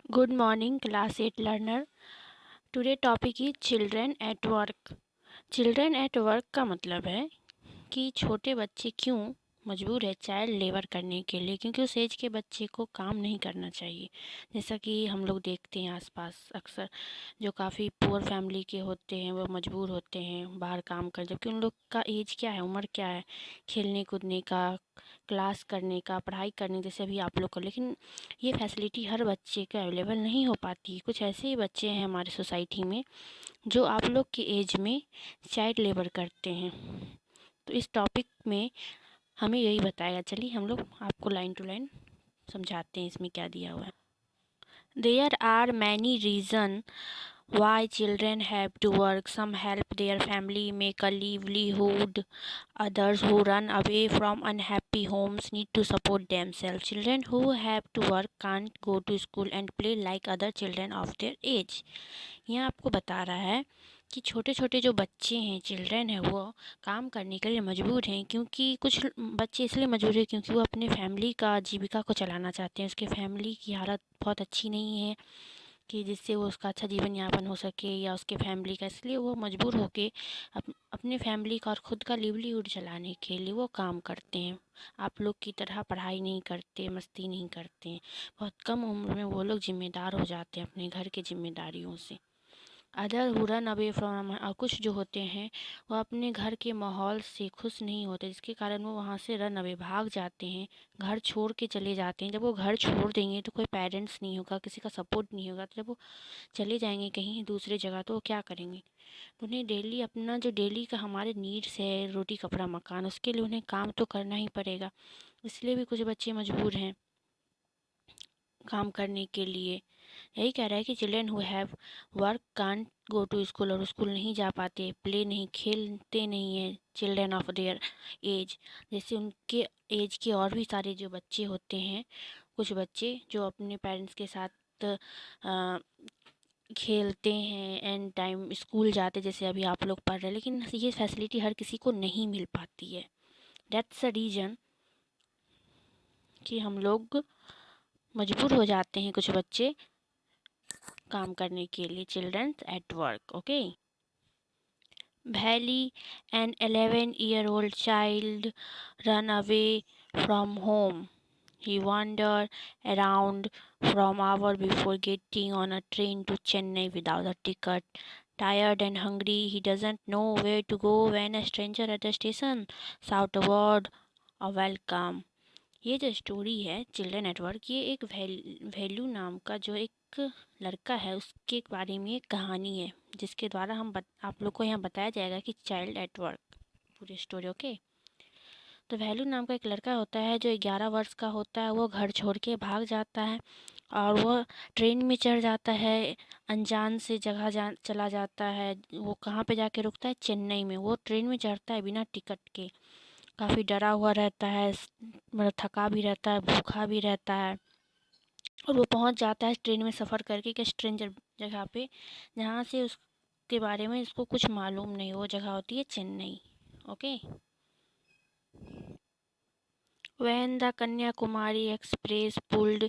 Good morning, class 8 learner. Today topic is children at work. Children at work का मतलब है कि छोटे बच्चे क्यों मजबूर है चाइल्ड लेबर करने के लिए, क्योंकि उस एज के बच्चे को काम नहीं करना चाहिए। जैसा कि हम लोग देखते हैं आसपास अक्सर जो काफ़ी पुअर फैमिली के होते हैं वो मजबूर होते हैं बाहर काम कर, जबकि उन लोग का एज क्या है, उम्र क्या है, खेलने कूदने का, क्लास करने का, पढ़ाई करने जैसे अभी आप लोग को। लेकिन ये फैसिलिटी हर बच्चे को अवेलेबल नहीं हो पाती। कुछ ऐसे ही बच्चे हैं हमारे सोसाइटी में जो आप लोग की एज में चाइल्ड लेबर करते हैं। तो इस टॉपिक में हमें यही बताया। चलिए हम लोग आपको लाइन टू लाइन समझाते हैं इसमें क्या दिया हुआ है। There are many reason why children have to work. Some help their family make a livelihood. Others who run away from unhappy homes need to support themselves. Children who have to work can't go to school and play like other children of their age. यहाँ आपको बता रहा है कि छोटे छोटे जो बच्चे हैं, चिल्ड्रन है, वो काम करने के लिए मजबूर हैं। क्योंकि कुछ बच्चे इसलिए मजबूर हैं क्योंकि वो अपने फैमिली का जीविका को चलाना चाहते हैं। उसके फैमिली की हालत बहुत अच्छी नहीं है कि जिससे वो उसका अच्छा जीवन यापन हो सके, या उसके फैमिली का, इसलिए वो मजबूर होके अपने फैमिली का और ख़ुद का लिवलीहुड चलाने के लिए वो काम करते हैं। आप लोग की तरह पढ़ाई नहीं करते, मस्ती नहीं करते। बहुत कम उम्र में वो लोग ज़िम्मेदार हो जाते हैं अपने घर की जिम्मेदारियों से। Other who run away from, और कुछ जो होते हैं वो अपने घर के माहौल से खुश नहीं होते, जिसके कारण वो वहाँ से रन अवे भाग जाते हैं, घर छोड़ के चले जाते हैं। जब वो घर छोड़ देंगे तो कोई पेरेंट्स नहीं होगा, किसी का सपोर्ट नहीं होगा। तो जब वो चले जाएंगे कहीं दूसरी जगह तो वो क्या करेंगे? तो उन्हें डेली अपना जो डेली का हमारे नीड्स है, रोटी कपड़ा मकान, उसके लिए उन्हें काम तो करना ही पड़ेगा। इसलिए भी कुछ बच्चे मजबूर हैं काम करने के लिए। यही कह रहा है कि children who have work can't go to school, और स्कूल नहीं जा पाते, प्ले नहीं, खेलते नहीं हैं। चिल्ड्रन ऑफ देयर एज, जैसे उनके एज के और भी सारे जो बच्चे होते हैं, कुछ बच्चे जो अपने पेरेंट्स के साथ खेलते हैं एंड टाइम स्कूल जाते, जैसे अभी आप लोग पढ़ रहे हैं। लेकिन ये फैसिलिटी हर किसी को नहीं मिल पाती है। दैट्स अ रीज़न कि हम लोग मजबूर हो जाते हैं कुछ बच्चे काम करने के लिए। Children at work, okay. Valley, an 11-year-old child, ran away from home. He wandered around from hours before getting on a train to Chennai without a ticket. Tired and hungry, he doesn't know where to go when a stranger at the station shouts a word of welcome. ये जो story है children at work, ये एक value नाम का जो एक लड़का है उसके बारे में एक कहानी है, जिसके द्वारा आप लोग को यहाँ बताया जाएगा कि चाइल्ड एट वर्क पूरी स्टोरी, ओके। तो वैल्यू नाम का एक लड़का होता है जो 11 वर्ष का होता है। वो घर छोड़ के भाग जाता है और वो ट्रेन में चढ़ जाता है, अनजान से जगह चला जाता है। वो कहाँ पे जाके रुकता है? चेन्नई में। वो ट्रेन में चढ़ता है बिना टिकट के, काफ़ी डरा हुआ रहता है, मतलब थका भी रहता है, भूखा भी रहता है। और वो पहुंच जाता है ट्रेन में सफ़र करके एक स्ट्रेंजर जगह पे, जहाँ से उसके बारे में उसको कुछ मालूम नहीं। वो जगह होती है Chennai, okay. When the Kanyakumari Express pulled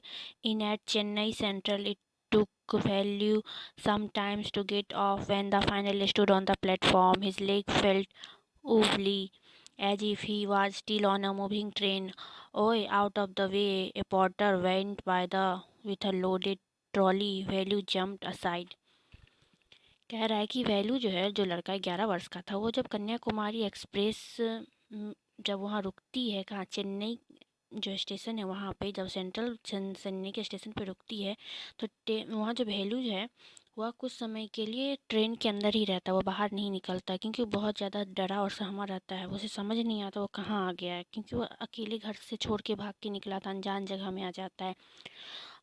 in at Chennai Central, it took Value some time to get off. When the finally stood on the platform, his leg felt wobbly, as if he was still on a moving train. "Oi, out of the way!" A porter went by with a loaded trolley. Value jumped aside. कह रहा है कि value जो है, जो लड़का 11 वर्ष का था, वो जब कन्याकुमारी एक्सप्रेस जब वहाँ रुकती है, कहाँ, चेन्नई जो स्टेशन है वहाँ पे, जब सेंट्रल चेन्नई के स्टेशन पे रुकती है, तो वहाँ जो वैल्यू जो है वह कुछ समय के लिए ट्रेन के अंदर ही रहता है। वो बाहर नहीं निकलता क्योंकि वो बहुत ज़्यादा डरा और सहमा रहता है। उसे समझ नहीं आता वो कहाँ आ गया है, क्योंकि वो अकेले घर से छोड़ के भाग के निकला था, अनजान जगह में आ जाता है।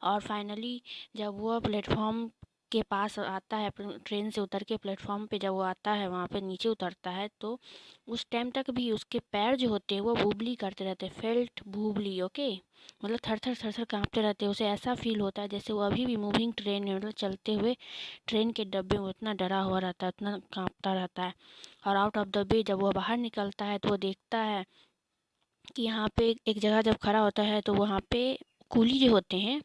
और फाइनली जब वो प्लेटफॉर्म के पास आता है, ट्रेन से उतर के प्लेटफॉर्म पे जब वो आता है, वहाँ पे नीचे उतरता है, तो उस टाइम तक भी उसके पैर जो होते हैं वो बुबली करते रहते हैं, फेल्ट बुबली, ओके। मतलब थर थर थर थर काँपते रहते हैं। उसे ऐसा फील होता है जैसे वो अभी भी मूविंग ट्रेन में, मतलब चलते हुए ट्रेन के डब्बे में उतना डरा हुआ रहता है, उतना काँपता रहता है। और आउट ऑफ द वे जब वो बाहर निकलता है तो वो देखता है कि यहाँ पे एक जगह जब खड़ा होता है तो वहाँ पे कूली जो होते हैं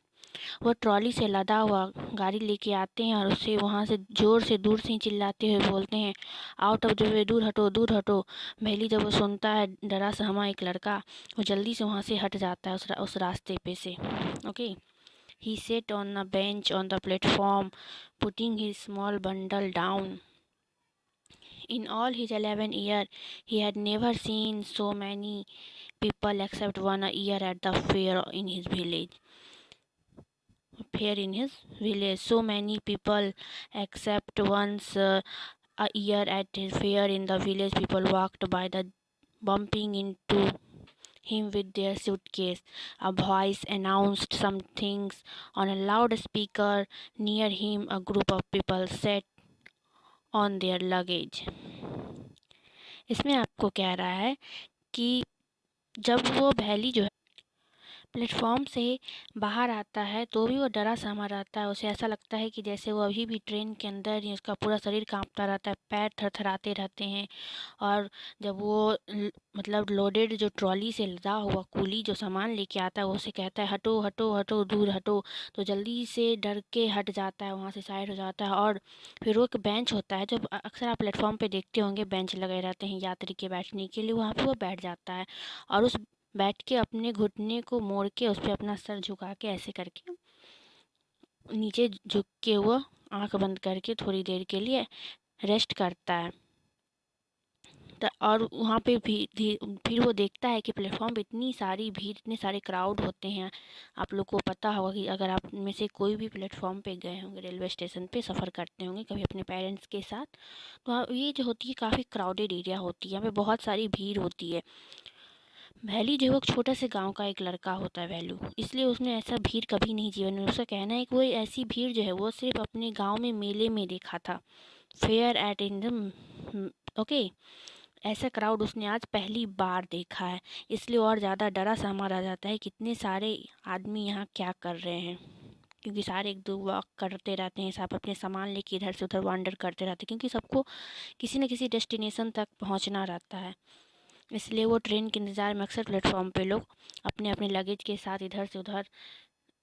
वो ट्रॉली से लदा हुआ गाड़ी लेके आते हैं और उससे वहाँ से ज़ोर से दूर से ही चिल्लाते हुए बोलते हैं, आउट ऑफ द वे, दूर हटो दूर हटो। भैली जब वो सुनता है डरा सहमा एक लड़का, वो जल्दी से वहाँ से हट जाता है उस रास्ते पे से। Okay, he sat on a bench on the platform, putting his small bundle down. In all his 11 years, he had never seen so many people except one a year at the fair in his village. So many people except once a year at his fair in the village. People walked by the bumping into him with their suitcase. A voice announced some things on a loudspeaker near him. A group of people sat on their luggage. इसमें आपको कह रहा है कि जब वो भैली जो है प्लेटफॉर्म से बाहर आता है तो भी वो डरा सहमा रहता है। उसे ऐसा लगता है कि जैसे वो अभी भी ट्रेन के अंदर ही, उसका पूरा शरीर कांपता रहता है, पैर थरथराते रहते हैं। और जब वो मतलब लोडेड जो ट्रॉली से लदा हुआ कूली जो सामान लेके आता है, वो उसे कहता है हटो हटो हटो दूर हटो, तो जल्दी से डर के हट जाता है, वहाँ से साइड हो जाता है। और फिर वो एक बेंच होता है, जब अक्सर आप प्लेटफॉर्म पे देखते होंगे बेंच लगे रहते हैं यात्री के बैठने के लिए, वहाँ पे वो बैठ जाता है और उस बैठ के अपने घुटने को मोड़ के उस पर अपना सर झुका के ऐसे करके नीचे झुक के वो आंख बंद करके थोड़ी देर के लिए रेस्ट करता है। और वहाँ पे भी फिर वो देखता है कि प्लेटफॉर्म पे इतनी सारी भीड़, इतने सारे क्राउड होते हैं। आप लोग को पता होगा कि अगर आप में से कोई भी प्लेटफॉर्म पे गए होंगे, रेलवे स्टेशन पे सफ़र करते होंगे कभी अपने पेरेंट्स के साथ, तो ये जो होती है काफ़ी क्राउडेड एरिया होती है, यहाँ पे बहुत सारी भीड़ होती है। वैली जो है वो छोटा से गांव का एक लड़का होता है वैल्यू, इसलिए उसने ऐसा भीड़ कभी नहीं जीवन में, उसका कहना है कि वो ऐसी भीड़ जो है वो सिर्फ अपने गांव में मेले में देखा था, fair eight in the okay. ऐसा क्राउड उसने आज पहली बार देखा है, इसलिए और ज़्यादा डरा सहमा रह जाता है कितने सारे आदमी यहाँ क्या कर रहे हैं, क्योंकि सारे एक दो वॉक करते रहते हैं, सब अपने सामान लेके इधर से उधर वांडर करते रहते हैं, क्योंकि सबको किसी न किसी डेस्टिनेशन तक पहुँचना रहता है। इसलिए वो ट्रेन के इंतज़ार में अक्सर प्लेटफॉर्म पे लोग अपने अपने लगेज के साथ इधर से उधर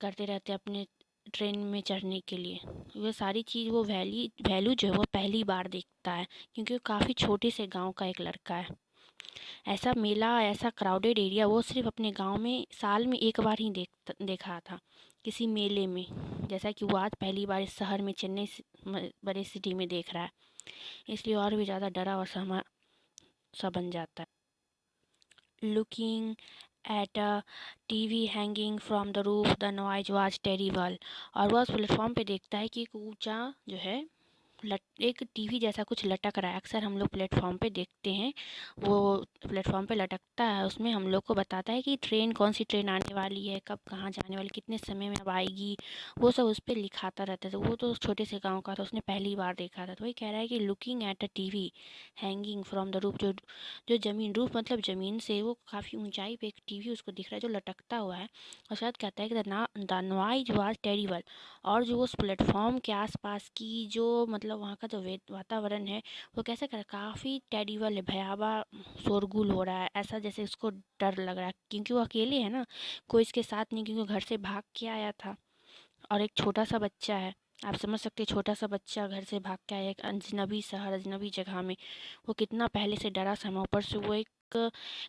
करते रहते हैं अपने ट्रेन में चढ़ने के लिए। वो सारी चीज़ वो वैल्यू जो है वो पहली बार देखता है, क्योंकि वो काफ़ी छोटे से गांव का एक लड़का है। ऐसा मेला, ऐसा क्राउडेड एरिया वो सिर्फ अपने गांव में साल में एक बार ही देखा था, किसी मेले में, जैसा कि वो आज पहली बार इस शहर में, चेन्नई बड़े सिटी में देख रहा है। इसलिए और भी ज़्यादा डरा और सहमा सा बन जाता है। Looking at a TV hanging from the roof, the noise was terrible. और वह उस प्लेटफॉर्म पे देखता है कि एक ऊंचा जो है एक टीवी जैसा कुछ लटक रहा है। अक्सर हम लोग प्लेटफॉर्म पे देखते हैं, वो प्लेटफॉर्म पे लटकता है, उसमें हम लोग को बताता है कि ट्रेन, कौन सी ट्रेन आने वाली है, कब कहाँ जाने वाली, कितने समय में अब आएगी, वो सब उस पर लिखाता रहता है। तो वो तो छोटे से गांव का था, उसने पहली बार देखा था। तो वही कह रहा है कि looking at a TV hanging from the roof, जो जो ज़मीन, रूफ मतलब ज़मीन से वो काफ़ी ऊंचाई पे एक टीवी उसको दिख रहा है जो लटकता हुआ है। और शायद कहता है कि द नॉइज वाज टेरिबल, और जो उस प्लेटफॉर्म के आसपास की जो मतलब वहाँ का जो वातावरण है वो कैसे कर काफ़ी टेरिबल है, भयावह शोरगुल हो रहा है, ऐसा जैसे उसको डर लग रहा है, क्योंकि वो अकेले है ना, कोई इसके साथ नहीं, क्योंकि घर से भाग के आया था और एक छोटा सा बच्चा है। आप समझ सकते हैं, छोटा सा बच्चा घर से भाग के आया एक अजनबी शहर, अजनबी जगह में, वो कितना पहले से डरा सहमा, ऊपर से वो एक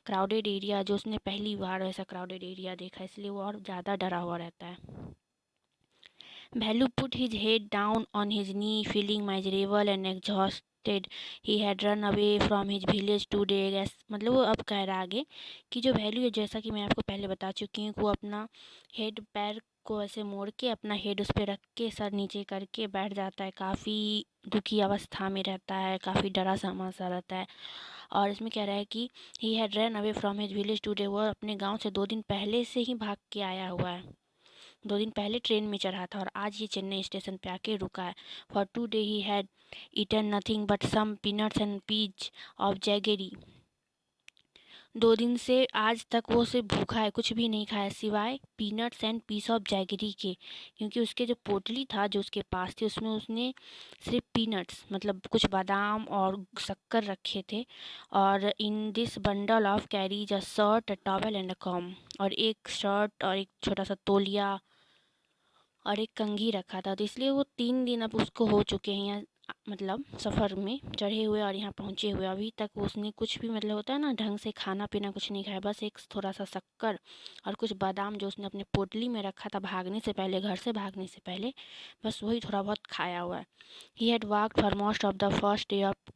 क्राउडेड एरिया, जो उसने पहली बार ऐसा क्राउडेड एरिया देखा, इसलिए वो और ज़्यादा डरा हुआ रहता है। Bhelu put his head down on his knee, feeling miserable and exhausted. He had run away from his village 2 days. मतलब वो अब कह रहा आगे कि जो वैल्यू है, जैसा कि मैं आपको पहले बता चुकी हूँ, वो अपना हेड पैर को ऐसे मोड़ के अपना हेड उस पर रख के सर नीचे करके बैठ जाता है, काफ़ी दुखी अवस्था में रहता है, काफ़ी डरा सहमा सा रहता है। और इसमें कह रहा है कि he had run away from his village today, वो अपने गांव से 2 दिन पहले से ही भाग के आया हुआ है, 2 दिन पहले ट्रेन में चढ़ा था और आज ये चेन्नई स्टेशन पे आके रुका है। For 2 day he had eaten nothing but some peanuts and piece of jaggery. 2 दिन से आज तक वो सिर्फ भूखा है, कुछ भी नहीं खाया सिवाय peanuts and pieces of jaggery के, क्योंकि उसके जो पोटली था जो उसके पास थी, उसमें उसने सिर्फ पीनट्स मतलब कुछ बादाम और शक्कर रखे थे। और in this bundle of carries a shirt, a towel and a com, और एक शर्ट और एक छोटा सा तौलिया और एक कंघी रखा था। तो इसलिए वो 3 दिन अब उसको हो चुके हैं यहाँ, मतलब सफ़र में चढ़े हुए और यहाँ पहुँचे हुए। अभी तक उसने कुछ भी, मतलब होता है ना, ढंग से खाना पीना कुछ नहीं खाया। बस एक थोड़ा सा शक्कर और कुछ बादाम जो उसने अपने पोटली में रखा था भागने से पहले, घर से भागने से पहले, बस वही थोड़ा बहुत खाया हुआ है। He had walked for most of the first day of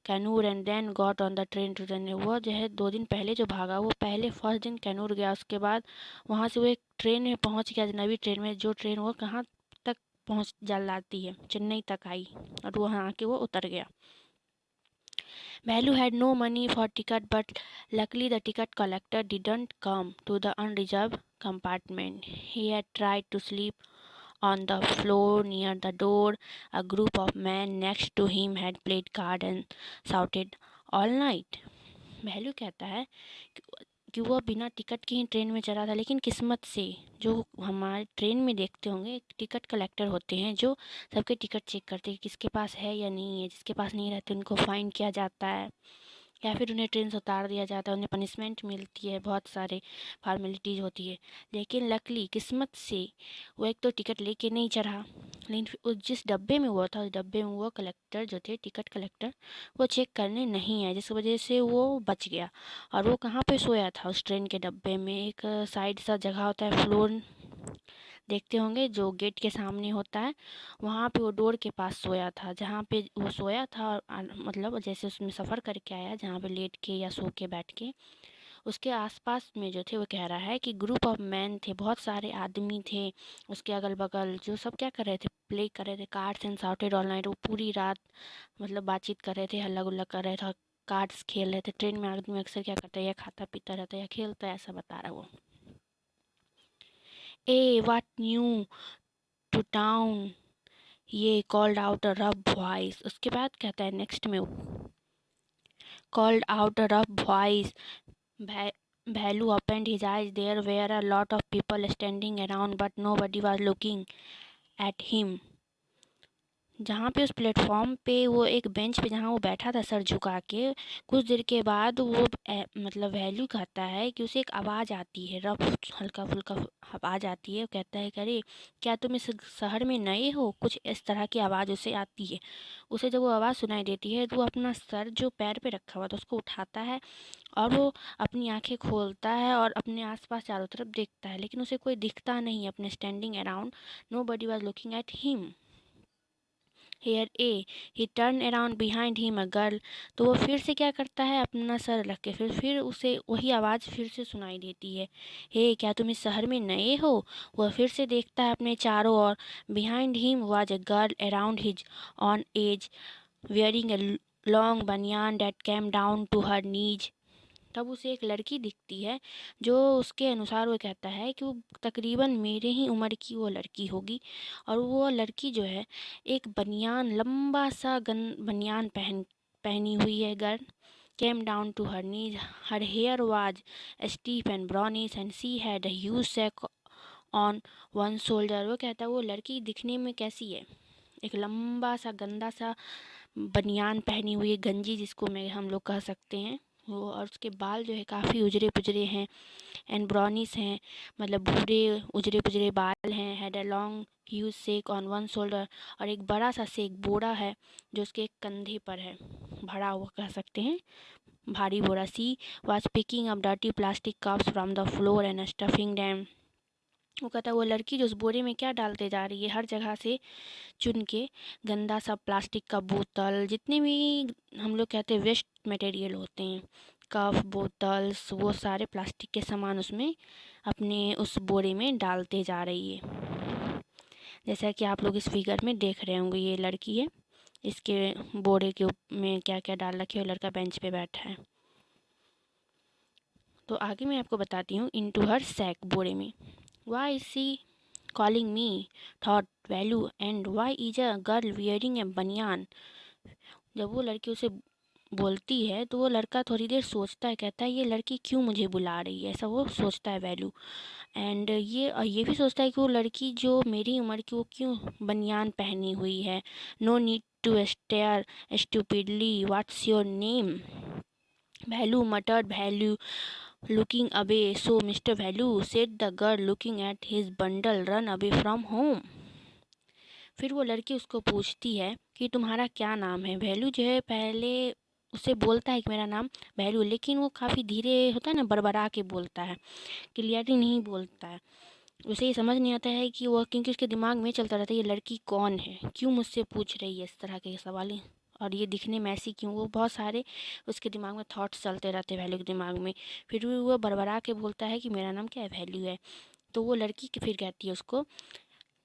Kannur and then got on the train to run. वो जो है 2 दिन पहले जो भागा, वो पहले फर्स्ट दिन कैनूर गया, उसके बाद वहाँ से वो एक ट्रेन में पहुँच गया, अजनबी ट्रेन में, जो ट्रेन वो कहाँ तक पहुँच जाती है, चेन्नई तक आई, और वहाँ आके वो उतर गया। Bhelu had no money for ticket, but luckily the ticket collector didn't come to the unreserved compartment. He had tried to sleep on the floor near the door. A group of men next to him had played cards and shouted all night. भैलू कहता है कि वो बिना ticket के ही train में चढ़ा था, लेकिन किस्मत से, जो हमारे ट्रेन में देखते होंगे, टिकट कलेक्टर होते हैं जो सबके टिकट चेक करते हैं कि किसके पास है या नहीं है। जिसके पास नहीं रहते उनको फ़ाइन किया जाता है या फिर उन्हें ट्रेन से उतार दिया जाता है, उन्हें पनिशमेंट मिलती है, बहुत सारे फॉर्मेलिटीज़ होती है। लेकिन लकली, किस्मत से, वो एक तो टिकट लेके नहीं चढ़ा, लेकिन उस जिस डब्बे में हुआ था, उस डब्बे में वो कलेक्टर जो थे, टिकट कलेक्टर, वो चेक करने नहीं आए, जिस वजह से वो बच गया। और वो कहाँ पे सोया था उस ट्रेन के डब्बे में? एक साइड सा जगह होता है, फ्लोर देखते होंगे जो गेट के सामने होता है, वहाँ पे वो डोर के पास सोया था। जहाँ पे वो सोया था, और मतलब जैसे उसमें सफ़र करके आया, जहाँ पे लेट के या सो के बैठ के, उसके आसपास में जो थे, वो कह रहा है कि ग्रुप ऑफ मैन थे, बहुत सारे आदमी थे उसके अगल बगल, जो सब क्या कर रहे थे, प्ले कर रहे थे cards and shouted all night. वो पूरी रात मतलब बातचीत कर रहे थे, हल्ला गुल्ला कर रहे थे, कार्ड्स खेल रहे थे। ट्रेन में आदमी अक्सर क्या करता है, या खाता पीता रहता है या खेलता है, ऐसा बता रहा है वो। ए व्हाट न्यू टू टाउन, ये called out a rough voice. उसके बाद कहता है नेक्स्ट में, called out a rough voice. Bhelu opened his eyes. There were a lot of people standing around, but nobody was looking at him. जहाँ पे उस platform पे, वो एक बेंच पे जहाँ वो बैठा था सर झुका के, कुछ देर के बाद वो मतलब वैल्यू कहता है कि उसे एक आवाज़ आती है, रफ हल्का फुल्का आवाज़ आती है। वो कहता है कि अरे क्या तुम इस शहर में नए हो, कुछ इस तरह की आवाज़ उसे आती है। उसे जब वो आवाज़ सुनाई देती है तो वो अपना सर जो पैर पे रखा हुआ था उसको उठाता है, और वो अपनी आंखें खोलता है और अपने आसपास चारों तरफ देखता है, लेकिन उसे कोई दिखता नहीं। अपने standing around, nobody was looking at him. Here a he turn around behind him a girl. तो वो फिर से क्या करता है, अपना सर रख के, फिर उसे वही आवाज़ फिर से सुनाई देती है, हे क्या तुम इस शहर में नए हो। वह फिर से देखता है अपने चारों ओर। Behind him was a girl around his own age, wearing a long banyan that came down to her knees. तब उसे एक लड़की दिखती है जो उसके अनुसार, वो कहता है कि वो तकरीबन मेरे ही उम्र की वो लड़की होगी। और वो लड़की जो है एक बनियान, लंबा सा बनियान पहनी हुई है। Girl came down to her knees, her hair was stiff and brownish and she had a huge sack on one shoulder. वो कहता है वो लड़की दिखने में कैसी है, एक लंबा सा गंदा सा बनियान पहनी हुई है, गंजी जिसको मैं हम लोग कह सकते हैं वो, और उसके बाल जो है काफ़ी उजरे पुजरे हैं एंड ब्राउनिश हैं, मतलब भूरे उजरे पुजरे बाल हैं। Had a long huge sack on one shoulder, और एक बड़ा सा सेक बोरा है जो उसके कंधे पर है, भरा हुआ कह सकते हैं, भारी बोरा। She was picking up dirty plastic cups from the floor and stuffing them. वो कहता है वो लड़की जो उस बोरे में क्या डालते जा रही है, हर जगह से चुन के गंदा सा प्लास्टिक का बोतल, जितने भी हम लोग कहते हैं वेस्ट मटेरियल होते हैं, कप, बोतल्स, वो सारे प्लास्टिक के सामान उसमें अपने उस बोरे में डालते जा रही है। जैसा कि आप लोग इस फिगर में देख रहे होंगे, ये लड़की है, इसके बोरे के में क्या क्या डाल रखे है, लड़का बेंच पे बैठा है। तो आगे मैं आपको बताती हूँ, इनटू हर सैक, बोरे में। Why she calling me, thought Value, and why is a girl wearing a banyan? जब वो लड़की उसे बोलती है तो वो लड़का थोड़ी देर सोचता है, कहता है ये लड़की क्यों मुझे बुला रही है, ऐसा वो सोचता है वैल्यू। एंड ये भी सोचता है कि वो लड़की जो मेरी उम्र की, वो क्यों बनियान पहनी हुई है। No need to stare stupidly, what's your name? Valli muttered. Valli looking away, so mister Valli said the girl looking at his bundle, run away from home. फिर वो लड़की उसको पूछती है कि तुम्हारा क्या नाम है। वैल्यू जो है पहले उसे बोलता है कि मेरा नाम वैल्यू, लेकिन वो काफ़ी धीरे होता है ना, बड़बड़ा के बोलता है, क्लियरली नहीं बोलता है। उसे ये समझ नहीं आता है कि वो, क्योंकि उसके दिमाग में चलता रहता है ये लड़की कौन है, क्यों मुझसे पूछ रही है इस तरह के सवाल, और ये दिखने में ऐसी क्यों। वो बहुत सारे उसके दिमाग में थॉट्स चलते रहते हैं वैल्यू के दिमाग में। फिर भी वो बड़बड़ा के बोलता है कि मेरा नाम क्या है, वैल्यू है। तो वो लड़की फिर कहती है उसको,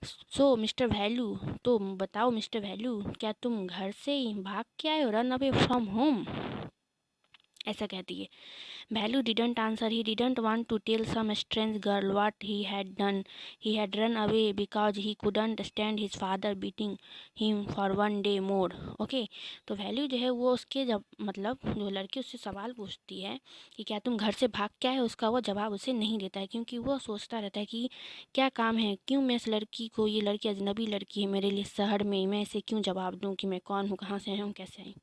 सो मिस्टर वैल्यू, तो बताओ मिस्टर वैल्यू, क्या तुम घर से ही भाग के आए हो, रन अवे फ्रॉम होम, ऐसा कहती है। Value didn't answer. He didn't want to tell some strange girl what he had done. He had run away because he couldn't stand his father beating him for one day more. Okay, तो value जो है वो उसके जब मतलब जो लड़की उससे सवाल पूछती है कि क्या तुम घर से भाग के आए हो, उसका वो जवाब उसे नहीं देता है, क्योंकि वो सोचता रहता है कि क्या काम है, क्यों मैं इस लड़की को, ये लड़की अजनबी लड़की है मेरे लिए शहर में, मैं इसे क्यों जवाब दूँ कि मैं कौन हूँ, कहाँ से आई हूँ, कैसे आई।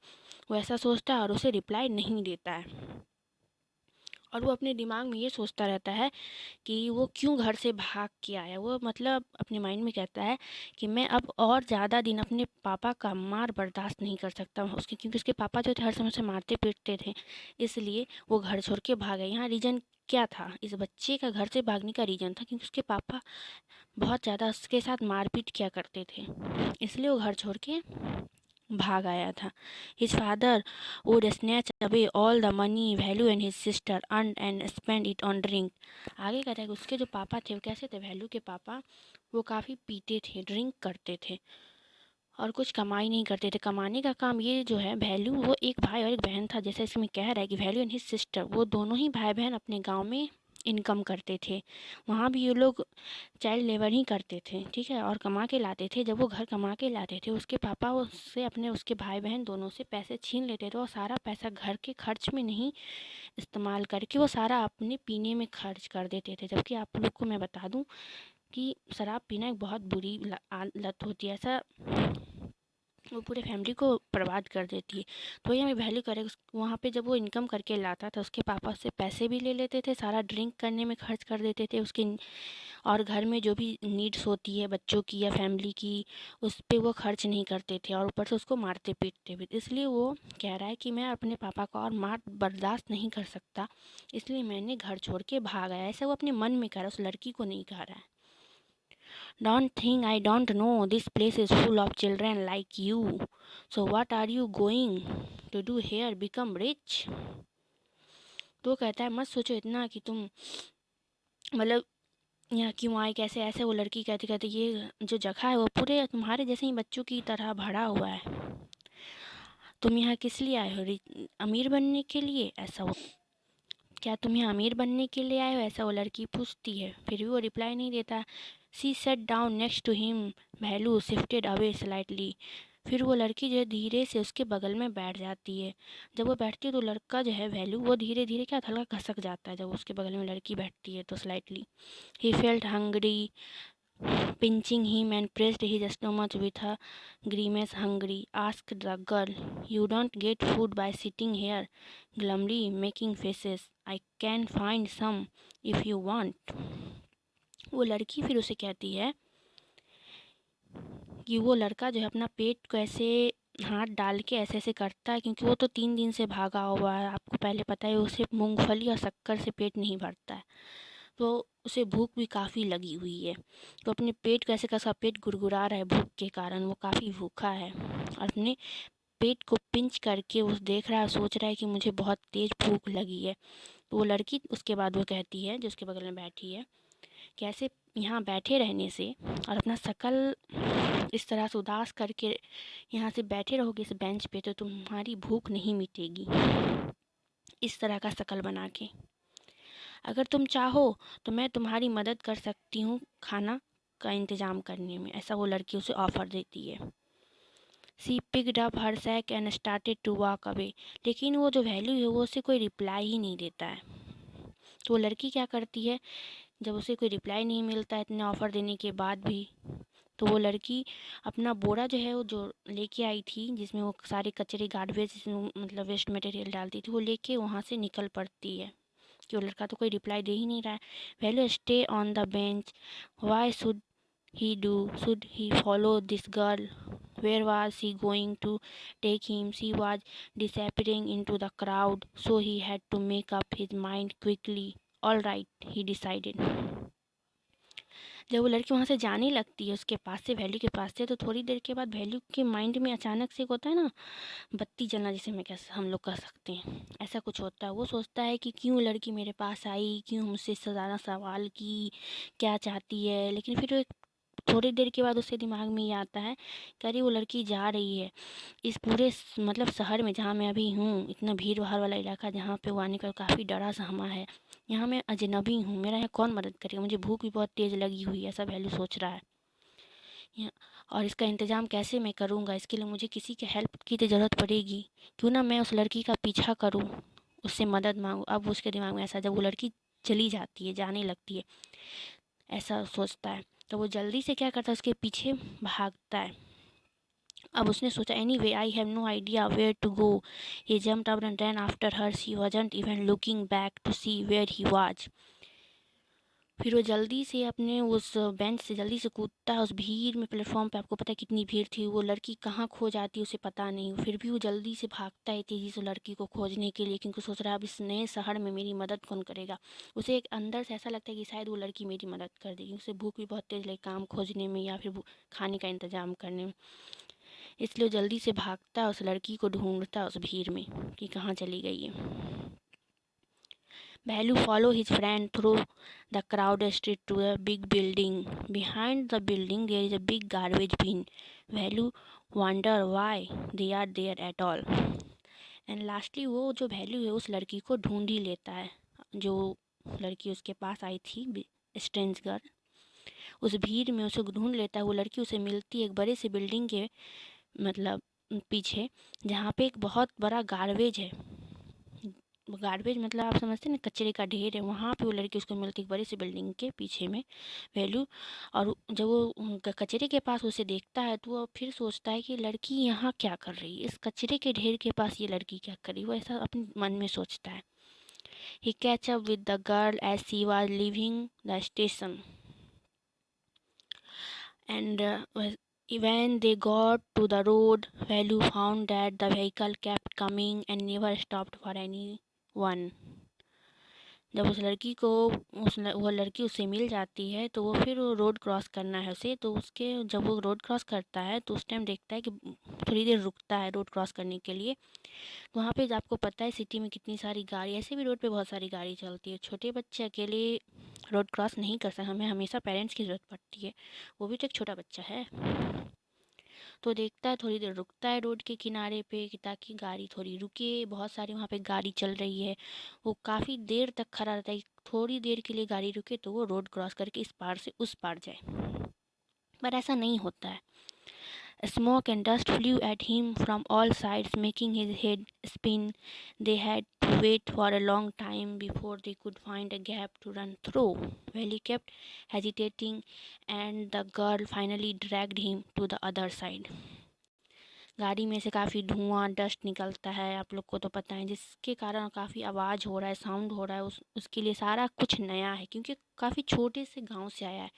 वो ऐसा सोचता है और उसे रिप्लाई नहीं देता है। और वो अपने दिमाग में ये सोचता रहता है कि वो क्यों घर से भाग के आया। वो मतलब अपने माइंड में कहता है कि मैं अब और ज़्यादा दिन अपने पापा का मार बर्दाश्त नहीं कर सकता उसके, क्योंकि उसके पापा जो थे हर समय से मारते पीटते थे, इसलिए वो घर छोड़ के भाग गया। यहाँ रीज़न क्या था, इस बच्चे का घर से भागने का रीज़न था क्योंकि उसके पापा बहुत ज़्यादा उसके साथ मारपीट किया करते थे, इसलिए वो घर छोड़ के भाग आया था। His father would snatch away all the money Value and his sister earned and spend it on drink. आगे कहता है कि उसके जो पापा थे वो कैसे थे, वैल्यू के पापा वो काफ़ी पीते थे, ड्रिंक करते थे और कुछ कमाई नहीं करते थे। कमाने का काम ये जो है वैल्यू, वो एक भाई और एक बहन था, जैसे इसमें कह रहा है कि वैल्यू एंड हिज सिस्टर, वो दोनों ही भाई बहन अपने गांव में इनकम करते थे। वहाँ भी ये लोग चाइल्ड लेबर ही करते थे, ठीक है, और कमा के लाते थे। जब वो घर कमा के लाते थे, उसके पापा उससे अपने उसके भाई बहन दोनों से पैसे छीन लेते थे और सारा पैसा घर के खर्च में नहीं इस्तेमाल करके वो सारा अपने पीने में खर्च कर देते थे। जबकि आप लोग को मैं बता दूं कि शराब पीना एक बहुत बुरी लत होती है, ऐसा वो पूरे फैमिली को बर्बाद कर देती है। तो ये हमें वैल्यू करे, वहाँ पे जब वो इनकम करके लाता था उसके पापा उससे पैसे भी ले लेते थे, सारा ड्रिंक करने में खर्च कर देते थे उसके, और घर में जो भी नीड्स होती है बच्चों की या फैमिली की, उस पर वो खर्च नहीं करते थे और ऊपर से उसको मारते पीटते भी। इसलिए वो कह रहा है कि मैं अपने पापा का और मार बर्दाश्त नहीं कर सकता, इसलिए मैंने घर छोड़ के भाग आया। ऐसा वो अपने मन में कह रहा है, उस लड़की को नहीं कह रहा है। Don't think I don't know. This place is full of children like you. So what are you going to do here? Become rich? तो कहता है मत सोचो इतना कि तुम मतलब यहाँ क्यों आए, कैसे ऐसे। वो लड़की कहती कहती ये जो जगह है वो पूरे तुम्हारे जैसे ही बच्चों की तरह भरा हुआ है, तुम यहाँ किस लिए आए हो, अमीर बनने के लिए? ऐसा वो, क्या तुम यहाँ अमीर बनने के लिए आए हो, ऐसा वो लड़की पूछती है। फिर भी वो रिप्लाई नहीं देता। She sat down next to him, Velu shifted away slightly. फिर वो लड़की जो है धीरे से उसके बगल में बैठ जाती है। जब वो बैठती है तो लड़का जो है वैल्यू वो धीरे धीरे क्या हल्का खसक जाता है जब उसके बगल में लड़की बैठती है तो slightly. He felt hungry, pinching him and pressed his stomach with a grimace. Hungry, asked the girl. You don't get food by sitting here glumly making faces. I can find some if you want. वो लड़की फिर उसे कहती है कि वो लड़का जो है अपना पेट को ऐसे हाथ डाल के ऐसे ऐसे करता है, क्योंकि वो तो 3 दिन से भागा हुआ है, आपको पहले पता है, उसे मूंगफली और शक्कर से पेट नहीं भरता है, तो उसे भूख भी काफ़ी लगी हुई है। तो अपने पेट को ऐसे का पेट गुड़गुड़ा रहा है भूख के कारण, वो काफ़ी भूखा है और अपने पेट को पिंच करके वो देख रहा है, सोच रहा है कि मुझे बहुत तेज़ भूख लगी है। तो वो लड़की उसके बाद वो कहती है जो उसके बगल में बैठी है, कैसे यहाँ बैठे रहने से और अपना शकल इस तरह से उदास करके यहाँ से बैठे रहोगे इस बेंच पे तो तुम्हारी भूख नहीं मिटेगी, इस तरह का शकल बना के। अगर तुम चाहो तो मैं तुम्हारी मदद कर सकती हूँ खाना का इंतज़ाम करने में, ऐसा वो लड़की उसे ऑफ़र देती है। She picked up her sack and started to walk away. लेकिन वो जो वैल्यू है वो उसे कोई रिप्लाई ही नहीं देता है। तो वो लड़की क्या करती है, जब उसे कोई रिप्लाई नहीं मिलता है इतने ऑफ़र देने के बाद भी, तो वो लड़की अपना बोरा जो है वो जो लेके आई थी जिसमें वो सारे कचरे गार्बेज मतलब वेस्ट मटेरियल डालती थी, वो लेके वहाँ से निकल पड़ती है कि वो लड़का तो कोई रिप्लाई दे ही नहीं रहा है। Value stay on the bench, why should he do? Should he follow this girl? Where was he going to take him? She was disappearing into the crowd, so he had to make up his mind quickly. All right, he decided. जब वो लड़की वहाँ से जाने लगती है उसके पास से, वैल्यू के पास से, तो थोड़ी देर के बाद वैल्यू के माइंड में अचानक से होता है ना, बत्ती जलना, जिसे हम लोग कह सकते हैं, ऐसा कुछ होता है। वो सोचता है कि क्यों लड़की मेरे पास आई, क्यों मुझसे ज़्यादा सवाल की, क्या चाहती है। लेकिन फिर थोड़ी देर के बाद उसके दिमाग में ये आता है कि अरे वो लड़की जा रही है इस पूरे मतलब शहर में जहाँ मैं अभी हूँ, इतना भीड़ भाड़ वाला इलाका जहाँ पे वो आने का काफ़ी डरा सहमा है, यहाँ मैं अजनबी हूँ, मेरा यहाँ कौन मदद करेगा, मुझे भूख भी बहुत तेज़ लगी हुई है, ऐसा वैल्यू सोच रहा है। और इसका इंतज़ाम कैसे मैं करूँगा, इसके लिए मुझे किसी के हेल्प की तो ज़रूरत पड़ेगी, क्यों ना मैं उस लड़की का पीछा करूँ, उससे मदद मांगूँ। अब उसके दिमाग में ऐसा, जब वो लड़की चली जाती है, जाने लगती है, ऐसा सोचता है, तो वो जल्दी से क्या करता है, उसके पीछे भागता है। अब उसने सोचा, anyway I have no idea where to go. He jumped up and ran after her, she wasn't even looking back to see where he was. फिर वो जल्दी से अपने उस बेंच से जल्दी से कूदता है उस भीड़ में। प्लेटफॉर्म पे आपको पता है कितनी भीड़ थी, वो लड़की कहाँ खो जाती है उसे पता नहीं, फिर भी वो जल्दी से भागता है तेज़ी से लड़की को खोजने के लिए, क्योंकि सोच रहा है अब इस नए शहर में मेरी मदद कौन करेगा। उसे एक अंदर से ऐसा लगता है कि शायद वो लड़की मेरी मदद कर देगी, उसे भूख भी बहुत तेज़ लगी काम खोजने में या फिर खाने का इंतज़ाम करने में, इसलिए वो जल्दी से भागता है, उस लड़की को ढूंढता है उस भीड़ में कि कहाँ चली गई है। Bhailu follow his friend through the crowded street to a big building. Behind the building there is a big garbage bin. Bhailu wonder why they are there at all. And lastly वो जो value है उस लड़की को ढूंढ ही लेता है, जो लड़की उसके पास आई थी, स्ट्रेंज गर्ल, उस भीड़ में उसे ढूंढ लेता है। वो लड़की उसे मिलती है एक बड़े से बिल्डिंग के मतलब पीछे, जहाँ पे एक बहुत बड़ा गार्बेज है। गार्बेज मतलब आप समझते हैं ना, कचरे का ढेर है, वहाँ पे वो लड़की उसको मिलती है बड़ी सी बिल्डिंग के पीछे में वैल्यू। और जब वो कचरे के पास उसे देखता है तो वो फिर सोचता है कि लड़की यहाँ क्या कर रही है, इस कचरे के ढेर के पास ये लड़की क्या कर रही है, वो ऐसा अपने मन में सोचता है। He catch up with the girl as she was leaving the station and when they got to the road, Velu found that the vehicle kept coming and never stopped for anyone. जब उस लड़की को वो लड़की उससे मिल जाती है तो वो फिर वो रोड क्रॉस करना है उसे, तो उसके जब वो रोड क्रॉस करता है तो उस टाइम देखता है कि थोड़ी देर रुकता है रोड क्रॉस करने के लिए। वहाँ पे आपको पता है सिटी में कितनी सारी गाड़ी, ऐसे भी रोड पे बहुत सारी गाड़ी चलती है, छोटे बच्चे अकेले रोड क्रॉस नहीं कर सकते, हमें हमेशा पेरेंट्स की ज़रूरत पड़ती है, वो भी तो एक छोटा बच्चा है। तो देखता है, थोड़ी देर रुकता है रोड के किनारे पे कि ताकि गाड़ी थोड़ी रुके, बहुत सारी वहाँ पे गाड़ी चल रही है, वो काफ़ी देर तक खड़ा रहता है, थोड़ी देर के लिए गाड़ी रुके तो वो रोड क्रॉस करके इस पार से उस पार जाए, पर ऐसा नहीं होता है। Smoke and dust flew at him from all sides, making his head spin. They had to wait for a long time before they could find a gap to run through. Well, he kept hesitating, and the girl finally dragged him to the other side. गाड़ी में से काफ़ी धुआं dust निकलता है, आप लोग को तो पता है, जिसके कारण काफ़ी आवाज़ हो रहा है, साउंड हो रहा है, उसके लिए सारा कुछ नया है, क्योंकि काफ़ी छोटे से गांव से आया है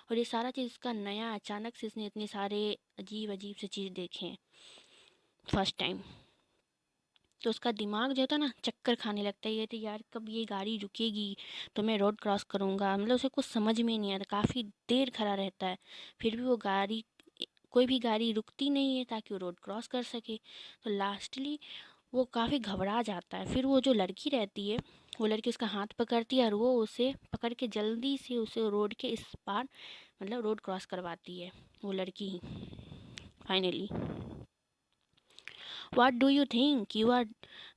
और ये सारा चीज़ इसका नया, अचानक से इसने इतने सारे अजीब अजीब से चीज़ देखे हैं फर्स्ट टाइम। तो उसका दिमाग जो होता है ना चक्कर खाने लगता है, ये तो यार कब ये गाड़ी रुकेगी तो मैं रोड क्रॉस करूँगा, मतलब उसे कुछ समझ में नहीं आता, काफ़ी देर खड़ा रहता है, फिर भी वो गाड़ी, कोई भी गाड़ी रुकती नहीं है ताकि वो रोड क्रॉस कर सके। तो लास्टली वो काफ़ी घबरा जाता है। फिर वो जो लड़की रहती है, वो लड़की उसका हाथ पकड़ती है और वो उसे पकड़ के जल्दी से उसे रोड के इस पार मतलब रोड क्रॉस करवाती है वो लड़की ही finally. What do you think you are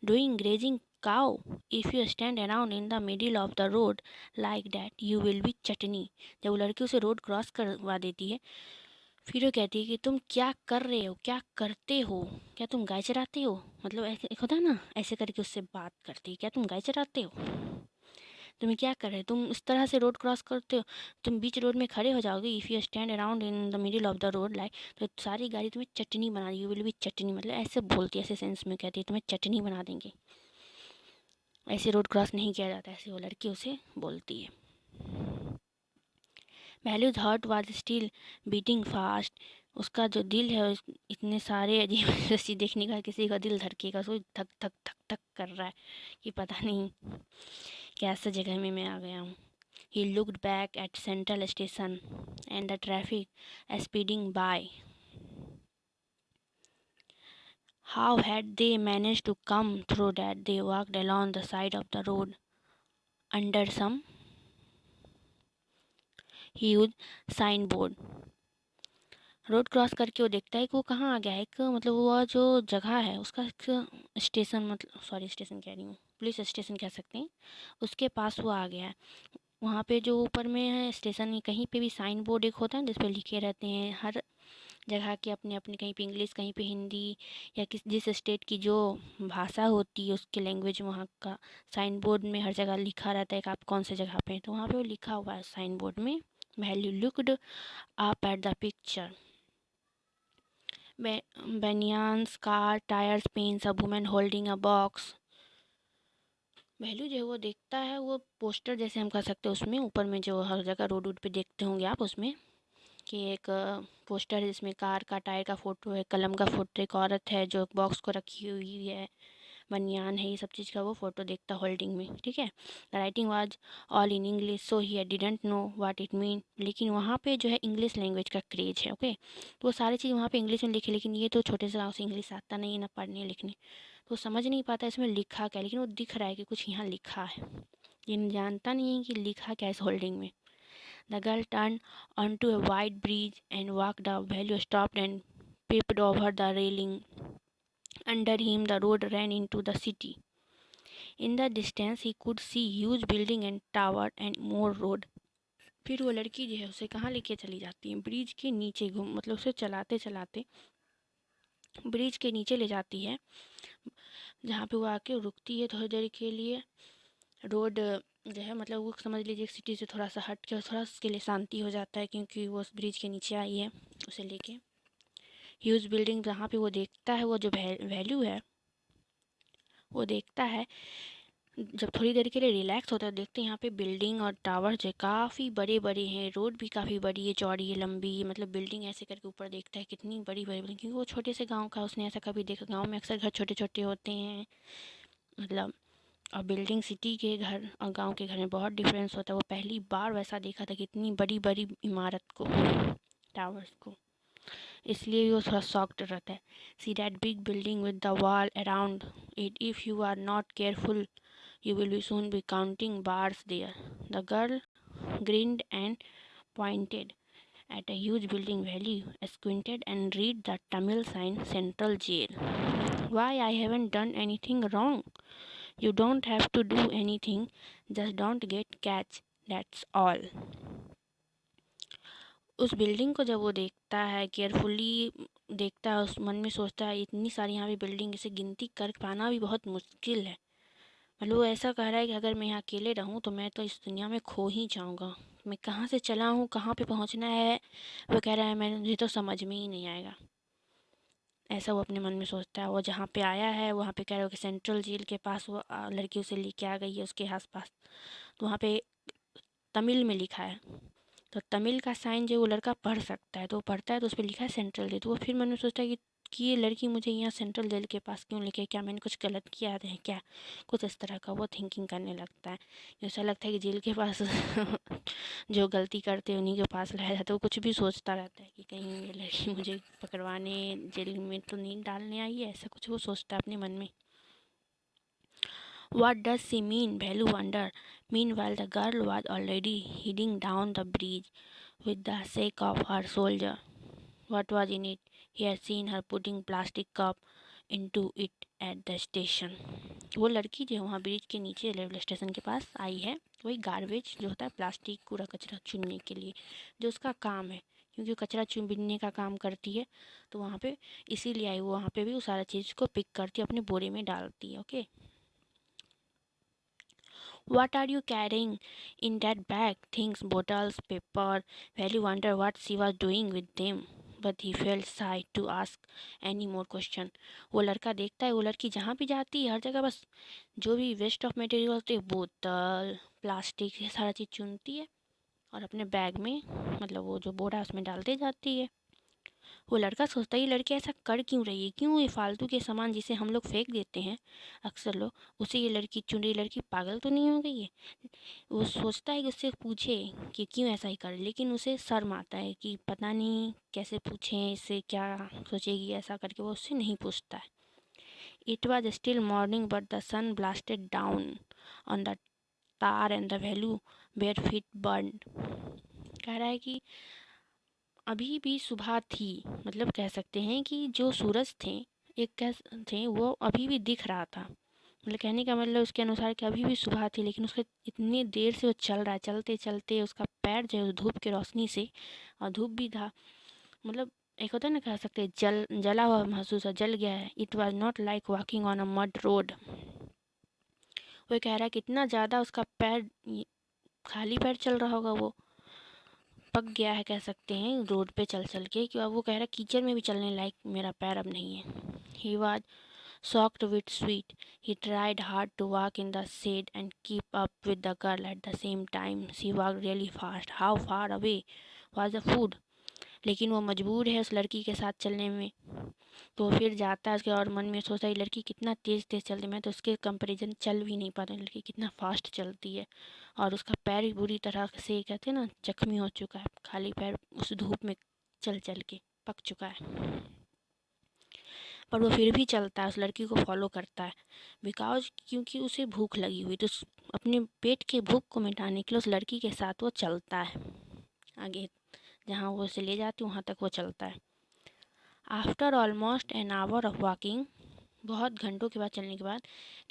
doing, grazing cow? If you stand around in the middle of the road like that, you will be chutney. जब वो लड़की उसे रोड क्रॉस करवा देती है, फिर वो कहती है कि तुम क्या कर रहे हो, क्या करते हो, क्या तुम गाय चराते हो, मतलब ऐसे एक होता है ना, ऐसे करके उससे बात करती है, क्या तुम गाय चराते हो, तुम्हें क्या कर रहे हो, तुम इस तरह से रोड क्रॉस करते हो, तुम बीच रोड में खड़े हो जाओगे, if you stand around in the middle of the road like, तो सारी गाड़ी तुम्हें चटनी बना देगी, यू विल बी चटनी, मतलब ऐसे बोलती है, ऐसे सेंस में कहती है तुम्हें चटनी बना देंगे। ऐसे रोड क्रॉस नहीं किया जाता, ऐसे वो लड़की उसे बोलती है। Values heart was still beating fast. उसका जो दिल है इतने सारे अजीब रस्सी देखने का किसी का दिल धड़केगा, सो धक धक धक धक कर रहा है कि पता नहीं कैसा जगह में मैं आ गया हूँ। He looked back at Central Station and the traffic speeding by. How had they managed to come through that? They walked along the side of the road under some huge signboard. Road cross करके वो देखता है कि वो कहाँ आ गया है। एक मतलब वो जो जगह है उसका एक स्टेशन, मतलब सॉरी स्टेशन कह रही हूँ, पुलिस स्टेशन कह सकते हैं, उसके पास वो आ गया है। वहाँ पे जो ऊपर में है स्टेशन, कहीं पे भी साइन बोर्ड एक होता है जिस पे लिखे रहते हैं हर जगह के अपने अपने, कहीं पे इंग्लिश, कहीं पे हिंदी, या जिस स्टेट की जो भाषा होती है उसके लैंग्वेज वहाँ का साइन बोर्ड में हर जगह लिखा रहता है कि आप कौन से जगह पे हैं। तो वहाँ पे वो लिखा हुआ है साइन बोर्ड में, Velu looked up at the picture, bananas, car, tyres, pens, a women holding a box. Velu जो है वो देखता है, वो पोस्टर जैसे हम कह सकते हैं, उसमें ऊपर में जो हर जगह रोड वोड पे देखते होंगे आप, उसमें कि एक पोस्टर है जिसमें कार का टायर का फ़ोटो है, कलम का फ़ोटो, एक औरत है जो बॉक्स को रखी हुई है, बनियान है, ये सब चीज़ का वो फ़ोटो देखता होल्डिंग में, ठीक है। The writing was all in English so he didn't know what it mean. लेकिन वहाँ पे जो है इंग्लिश लैंग्वेज का क्रेज है, ओके। तो वो सारी चीज़ वहाँ पे इंग्लिश में लिखी, लेकिन ये तो छोटे से गाँव से इंग्लिश आता नहीं है ना पढ़ने लिखने, तो समझ नहीं पाता इसमें लिखा क्या, लेकिन वो दिख रहा है कि कुछ यहाँ लिखा है, लेकिन जानता नहीं है कि लिखा क्या इस होल्डिंग में। The girl turned onto a wide bridge and walked up. Value stopped and peeped over the railing. Under him, the road ran into the city. In the distance, he could see huge building and tower and more road. फिर वो लड़की जो है उसे कहाँ लेके चली जाती है, ब्रिज के नीचे घूम, मतलब उसे चलाते चलाते ब्रिज के नीचे ले जाती है, जहाँ पे वो आके रुकती है थोड़ी देर के लिए। रोड जो है मतलब वो समझ लीजिए सिटी से थोड़ा सा हट के, थोड़ा उसके लिए शांति हो जाता है क्योंकि वो उस ब्रिज के नीचे आई है उसे लेके। ह्यूज बिल्डिंग जहाँ पे वो देखता है, वो जो वैल्यू है वो देखता है, जब थोड़ी देर के लिए रिलैक्स होता है देखते हैं यहाँ पे बिल्डिंग और टावर जो काफ़ी बड़े बड़े हैं, रोड भी काफ़ी बड़ी है, चौड़ी है, लंबी है, मतलब बिल्डिंग ऐसे करके ऊपर देखता है कितनी बड़ी बड़ी बिल्डिंग, क्योंकि वो छोटे से गाँव का, उसने ऐसा कभी देखा, गाँव में अक्सर घर छोटे छोटे होते हैं मतलब, और बिल्डिंग सिटी के घर और गांव के घर में बहुत डिफरेंस होता है। वो पहली बार वैसा देखा था कि इतनी बड़ी बड़ी इमारत को, टावर्स को, इसलिए भी वो थोड़ा शॉक्ड रहता है। See that big building with the wall around it, if you are not careful you will be soon be counting bars there. The girl grinned and pointed at a huge building. Value squinted and read the Tamil sign Central Jail. Why, I haven't done anything wrong. You don't have to do anything, just don't get catch. That's all. उस building को जब वो देखता है, carefully देखता है, उस मन में सोचता है इतनी सारी यहाँ पे बिल्डिंग, इसे गिनती कर पाना भी बहुत मुश्किल है। मतलब वो ऐसा कह रहा है कि अगर मैं यहाँ अकेले रहूँ तो मैं तो इस दुनिया में खो ही जाऊँगा, मैं कहाँ से चला हूँ, कहाँ पे पहुँचना है, वो कह रहा है मैं, मुझे तो समझ में ही नहीं आएगा। ऐसा वो अपने मन में सोचता है। वो जहाँ पे आया है वहाँ पे कह रहा है कि सेंट्रल जेल के पास वो लड़की उसे लेके आ गई है उसके आस पास, तो वहाँ पे तमिल में लिखा है, तो तमिल का साइन जो वो लड़का पढ़ सकता है, तो वो पढ़ता है तो उस पर लिखा है सेंट्रल जेल। तो वो फिर मन में सोचता है कि ये लड़की मुझे यहाँ सेंट्रल जेल के पास क्यों लेके, क्या मैंने कुछ गलत किया है क्या, कुछ इस तरह का वो थिंकिंग करने लगता है। ऐसा लगता है कि जेल के पास जो गलती करते हैं उन्हीं के पास लाया जाता है। वो कुछ भी सोचता रहता है कि कहीं ये लड़की मुझे पकड़वाने जेल में तो नहीं डालने आई है, ऐसा कुछ वो सोचता है अपने मन में। What does she mean? Belu wondered. Meanwhile, the girl was already heading down the bridge with the sack of her soldier. What was in it? He had seen her putting plastic cup into it at the station. वो लड़की जो वहाँ bridge के नीचे railway station के पास आई है, वही garbage जो होता है प्लास्टिक कूड़ा कचरा चुनने के लिए, जो उसका काम है, क्योंकि कचरा चुन बिनने का काम करती है, तो वहाँ पे इसीलिए आई वो, वहाँ पे भी वो सारा चीज़ को पिक करती है, अपने बोरे में डालती है। Okay, What are you carrying in that bag? Things, bottles, paper. Value wondered what she was doing with them. but he felt shy to ask any more question. वो लड़का देखता है वो लड़की जहाँ भी जाती है हर जगह बस जो भी वेस्ट ऑफ मटेरियल होते हैं, बोतल, प्लास्टिक, ये सारा चीज़ चुनती है और अपने बैग में, मतलब वो जो बोरा उसमें डालते जाती है। वो लड़का सोचता है ये लड़की ऐसा कर क्यों रही है, क्यों ये फालतू के सामान जिसे हम लोग फेंक देते हैं अक्सर लोग, उसे ये लड़की चुन रही, लड़की पागल तो नहीं हो गई है। वो सोचता है कि उससे पूछे कि क्यों ऐसा ही कर, लेकिन उसे शर्म आता है कि पता नहीं कैसे पूछें, इससे क्या सोचेगी, ऐसा करके वो उससे नहीं पूछता है। It was still morning but the sun blasted down on the tar and the value bare feet burned। कह रहा है कि अभी भी सुबह थी, मतलब कह सकते हैं कि जो सूरज थे एक कह थे वो अभी भी दिख रहा था, मतलब कहने का मतलब उसके अनुसार कि अभी भी सुबह थी, लेकिन उसका इतनी देर से वो चल रहा है, चलते चलते उसका पैर जो है उस धूप की रोशनी से, और धूप भी था, मतलब एक होता है ना, कह सकते हैं जला हुआ महसूस है, जल गया है। It was not like walking on a mud road. वो कह रहा है कितना ज़्यादा उसका पैर, खाली पैर चल रहा होगा, वो पक गया है कह सकते हैं रोड पे चल चल के, कि अब वो कह रहा है कीचड़ में भी चलने लायक मेरा पैर अब नहीं है। He was shocked with sweat. He tried hard to walk in the shade and keep up with the girl at the same time. She walked really fast. How far away was the food? लेकिन वो मजबूर है उस लड़की के साथ चलने में, तो फिर जाता है उसके, और मन में सोचता है लड़की कितना तेज़ तेज़ चलती है, मैं तो उसके कंपैरिजन चल भी नहीं पाता, लड़की कितना फास्ट चलती है, और उसका पैर भी बुरी तरह से कहते हैं ना जख्मी हो चुका है, खाली पैर उस धूप में चल चल के पक चुका है। पर वो फिर भी चलता है, उस लड़की को फॉलो करता है, बिकॉज क्योंकि उसे भूख लगी हुई, तो अपने पेट के भूख को मिटाने के लिए उस लड़की के साथ वो चलता है आगे, जहाँ वो उसे ले जाती वहाँ तक वो चलता है। After almost an hour of walking, बहुत घंटों के बाद चलने के बाद,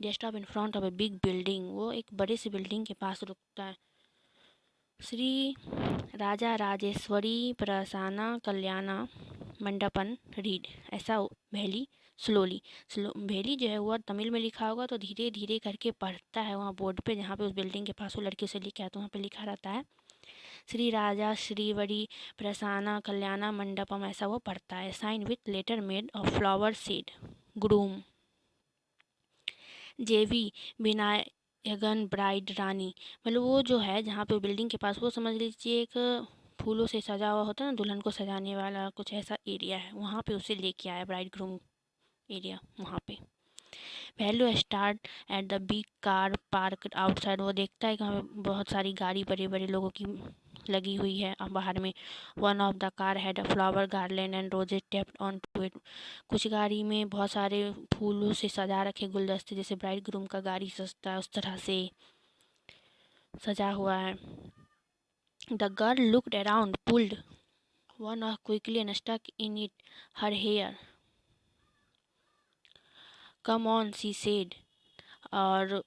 they stop in front of a big building. वो एक बड़े से बिल्डिंग के पास रुकता है। श्री राजा राजेश्वरी प्रसन्ना कल्याण मंडपन रीड, ऐसा भेली स्लोली, भेली जो है वो तमिल में लिखा होगा, तो धीरे धीरे करके पढ़ता है वहाँ बोर्ड पे, जहाँ पे उस बिल्डिंग के पास वो लड़की उसे लिखा है, तो वहाँ पे लिखा रहता है श्री राजा श्रीवरी प्रसन्ना कल्याण मंडपम, ऐसा वो पढ़ता है। Sign with letter made of flower said groom J V Vinayagan bride रानी, मतलब वो जो है जहाँ पे बिल्डिंग के पास, वो समझ लीजिए एक फूलों से सजा हुआ होता है ना, दुल्हन को सजाने वाला कुछ ऐसा एरिया है, वहाँ पे उसे लेके आया, ब्राइड ग्रूम एरिया वहाँ पे। Value start at the big car park outside, वो देखता है कि वहाँ पे बहुत सारी गाड़ी बड़े बड़े लोगों की लगी हुई है बाहर में। One of the car had a flower garland and roses taped on to it, कुछ गाड़ी में बहुत सारे फूलों से सजा रखे गुलदस्ते, जैसे ब्राइड ग्रूम का गाड़ी सजता है उस तरह से सजा हुआ है। The girl looked around, pulled one off quickly and stuck in it her hair, come on she said. और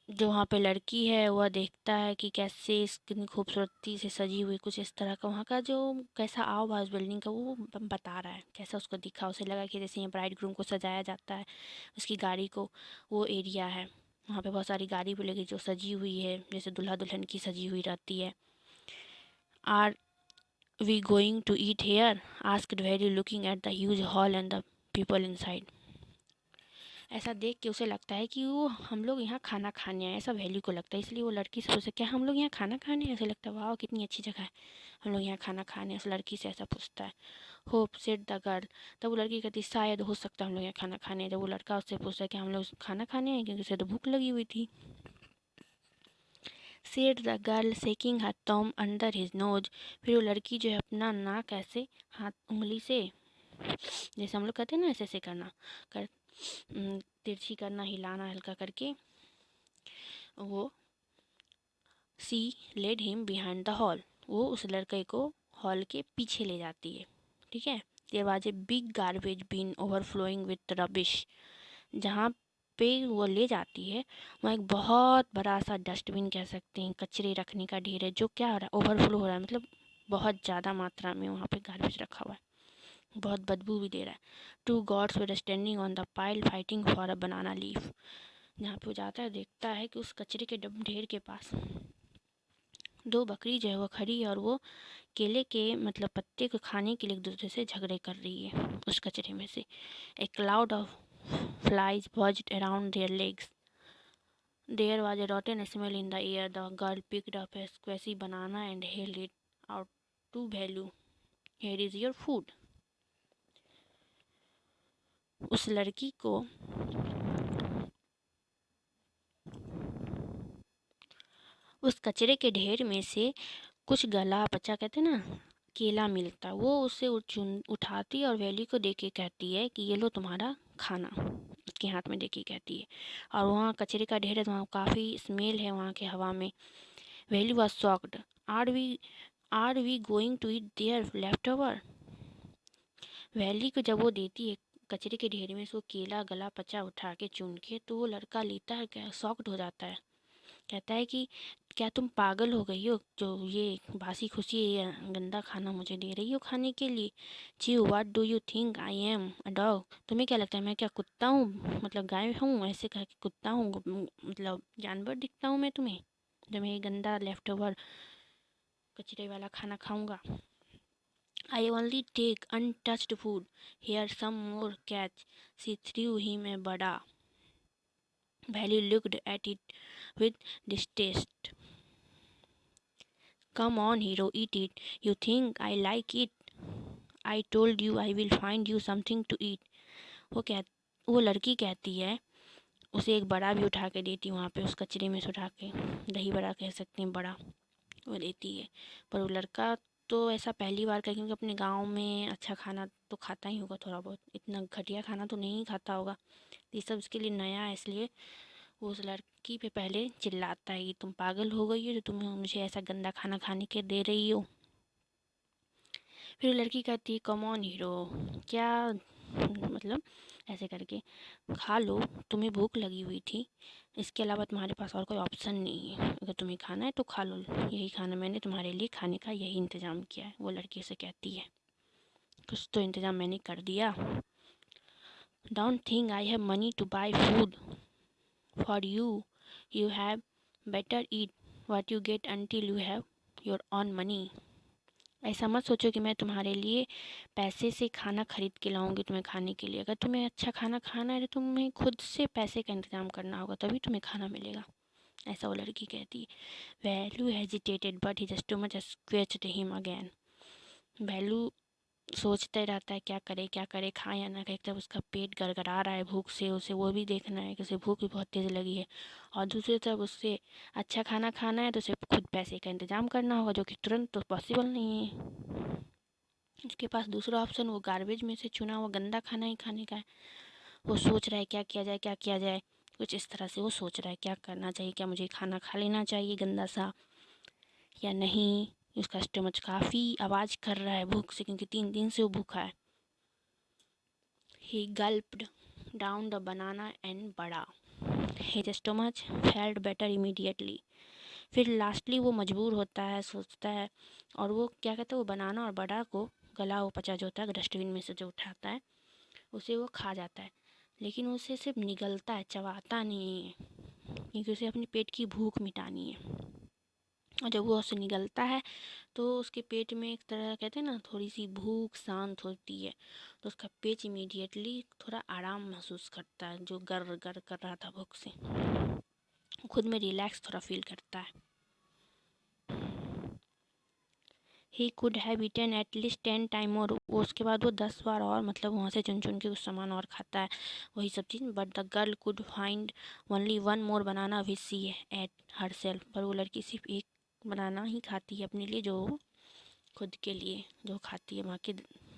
जो वहाँ पे लड़की है वह देखता है कि कैसे इतनी खूबसूरती से सजी हुई, कुछ इस तरह का वहाँ का जो कैसा आओ भाव उस बिल्डिंग का वो बता रहा है, कैसा उसको दिखा, उसे लगा कि जैसे यहाँ ब्राइड ग्रूम को सजाया जाता है उसकी गाड़ी को, वो एरिया है वहाँ पे बहुत सारी गाड़ी भी लगी जो सजी हुई है, जैसे दुल्हा दुल्हन की सजी हुई रहती है। Are we going to eat here asked Valli looking at the huge hall and the people inside. ऐसा देख के उसे लगता है कि वो हम लोग यहाँ खाना खाने आए, ऐसा वैल्यू को लगता है, इसलिए वो लड़की से पूछता है क्या हम लोग यहाँ खाना खाने आए, ऐसे लगता है वाह कितनी अच्छी जगह है, हम लोग यहाँ खाना खाने, उस लड़की से ऐसा पूछता है। होप सेड द गर्ल, तब वो लड़की कहती शायद हो सकता है हम लोग यहाँ खाना खाने, जब वो लड़का उससे पूछता है कि हम लोग खाना खाने आए, क्योंकि उसे तो भूख लगी हुई थी। Said the girl shaking her thumb under his nose, फिर वो लड़की जो है अपना नाक ऐसे हाथ उंगली से, जैसे हम लोग कहते हैं ना ऐसे ऐसे करना, कर तिरछी करना, हिलाना हल्का करके, वो she led him behind the hall, वो उस लड़के को हॉल के पीछे ले जाती है। ठीक है। There was a big garbage bin overflowing with rubbish, जहाँ पे वो ले जाती है वहाँ एक बहुत बड़ा सा डस्टबिन कह सकते हैं, कचरे रखने का ढेर है, जो क्या हो रहा है ओवरफ्लो हो रहा है, मतलब बहुत ज़्यादा मात्रा में वहाँ पे गार्बेज रखा हुआ है, बहुत बदबू भी दे रहा है। टू गॉड्स were standing on the pile fighting for a banana leaf, जहाँ पे वो जाता है देखता है कि उस कचरे के ढेर के पास दो बकरी जो है वो खड़ी है और वो केले के मतलब पत्ते को खाने के लिए एक दूसरे से झगड़े कर रही है उस कचरे में से। ए cloud of flies buzzed around their legs. There was a rotten smell in the air. The girl picked up a squashy banana and held it out to Bhelu. Here is your food. उस लड़की को उस कचरे के ढेर में से कुछ गला पचा कहते ना केला मिलता, वो उसे उठाती और वैली को दे के कहती है कि ये लो तुम्हारा खाना। उसके हाथ में दे के कहती है, और वहाँ कचरे का ढेर है तो वहाँ काफ़ी स्मेल है वहाँ के हवा में। Valli was shocked. Are we going to eat their leftover. Valli को जब वो देती है कचरे के ढेर में से वो केला गला पचा उठा के चुन के, तो वो लड़का लेता है, क्या शॉक्ड हो जाता है। कहता है कि क्या तुम पागल हो गई हो जो ये बासी खुशी ये गंदा खाना मुझे दे रही हो खाने के लिए। Chew what do you think I am a dog. तुम्हें क्या लगता है मैं क्या कुत्ता हूँ, मतलब गाय हूँ, ऐसे कह के कुत्ता हूँ, मतलब जानवर दिखता हूँ मैं तुम्हें जब मैं ये गंदा लेफ्ट ओवर कचरे वाला खाना खाऊंगा। I only take untouched food, here some more catch. She threw him a vada. Valley looked at it with distaste. Come on, hero, eat it. You think I like it? I told you I will find you something to eat. वो लड़की कहती है, उसे एक बड़ा भी उठा के देती वहाँ पे उस कचरे में से उठा के, दही बड़ा कह सकते हैं, बड़ा वो देती है। पर वो लड़का तो ऐसा पहली बार का, क्योंकि अपने गांव में अच्छा खाना तो खाता ही होगा थोड़ा बहुत, इतना घटिया खाना तो नहीं खाता होगा। ये सब उसके लिए नया है, इसलिए वो उस लड़की पे पहले चिल्लाता है कि तुम पागल हो गई हो जो तुम मुझे ऐसा गंदा खाना खाने के दे रही हो। फिर लड़की कहती है कम ऑन हीरो, क्या मतलब ऐसे करके खा लो, तुम्हें भूख लगी हुई थी, इसके अलावा तुम्हारे पास और कोई ऑप्शन नहीं है, अगर तुम्हें खाना है तो खा लो, यही खाना मैंने तुम्हारे लिए खाने का यही इंतज़ाम किया है। वो लड़की से कहती है कुछ तो इंतज़ाम मैंने कर दिया। Don't think I have money two by food for you, you have better eat what you get until you have your own money. ऐसा मत सोचो कि मैं तुम्हारे लिए पैसे से खाना खरीद के लाऊंगी तुम्हें खाने के लिए। अगर तुम्हें अच्छा खाना खाना है तो तुम्हें खुद से पैसे का इंतजाम करना होगा, तभी तुम्हें खाना मिलेगा। ऐसा वो लड़की कहती। Velu hesitated but he just too much squeezed him again. Velu सोचते रहता है क्या करे खाए या ना खाए। तब उसका पेट गड़गड़ा रहा है भूख से, उसे वो भी देखना है कि उसे भूख भी बहुत तेज़ लगी है, और दूसरी तरफ उससे अच्छा खाना खाना है तो उसे खुद पैसे का इंतज़ाम करना होगा, जो कि तुरंत तो पॉसिबल नहीं है। उसके पास दूसरा ऑप्शन वो गार्बेज में से चुना हुआ गंदा खाना ही खाने का है। वो सोच रहा है क्या किया जाए, कुछ इस तरह से वो सोच रहा है क्या करना चाहिए, क्या मुझे खाना खा लेना चाहिए गंदा सा या नहीं। उसका स्टमच काफ़ी आवाज़ कर रहा है भूख से, क्योंकि 3 दिन से वो भूखा है। He gulped down the banana and बड़ा। His stomach felt better immediately. फिर लास्टली वो मजबूर होता है, सोचता है, और वो क्या कहता है, वो बनाना और बड़ा को गला वो पचा जो होता है डस्टबिन में से जो उठाता है उसे वो खा जाता है। लेकिन उसे सिर्फ निगलता है, चबाता नहीं है, क्योंकि उसे अपने पेट की भूख मिटानी है। और जब वो उसे निगलता है तो उसके पेट में एक तरह कहते हैं ना थोड़ी सी भूख शांत होती है, तो उसका पेट इमीडिएटली थोड़ा आराम महसूस करता है, जो गर गर कर रहा था भूख से, खुद में रिलैक्स थोड़ा फील करता है। He could have eaten at least 10 time और उसके बाद वो 10 बार और मतलब वहाँ से चुन चुन के कुछ सामान और खाता है, वही सब चीज़। But the girl could find only 1 more banana which she ate herself. पर वो लड़की सिर्फ एक बनाना ही खाती है अपने लिए, जो खुद के लिए जो खाती है, वहाँ के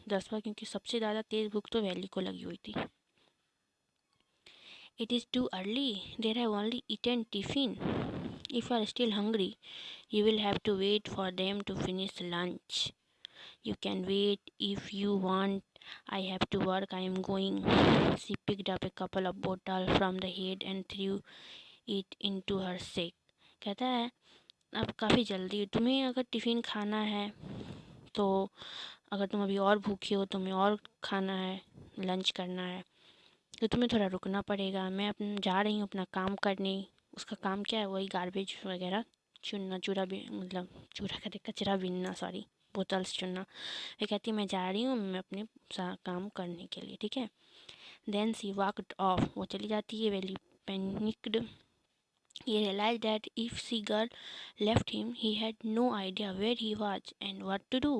10 बार, क्योंकि सबसे ज़्यादा तेज़ भूख तो वैली को लगी हुई थी। It is too early, there have only eaten tiffin. If you are still hungry you will have to wait for them to finish lunch. You can wait if you want. I have to work. I am going. She picked up a couple of bottles from the head and threw it into her sack. कहता है अब काफ़ी जल्दी, तुम्हें अगर tiffin खाना है तो अगर तुम अभी और भूखे हो, तुम्हें और खाना है, लंच करना है, तो तुम्हें थोड़ा रुकना पड़ेगा। मैं जा रही हूँ अपना काम करने। उसका काम क्या है, वही गार्बेज वगैरह चुनना, चूरा भी मतलब चूरा कहते कचरा बीनना, सॉरी, बोतल्स चुनना। वे कहती है मैं जा रही हूँ मैं अपने काम करने के लिए, ठीक है। देन सी वॉकड ऑफ, वो चली जाती है। Very panicked, he realized that if she girl left him, he had no idea where he was and what to do.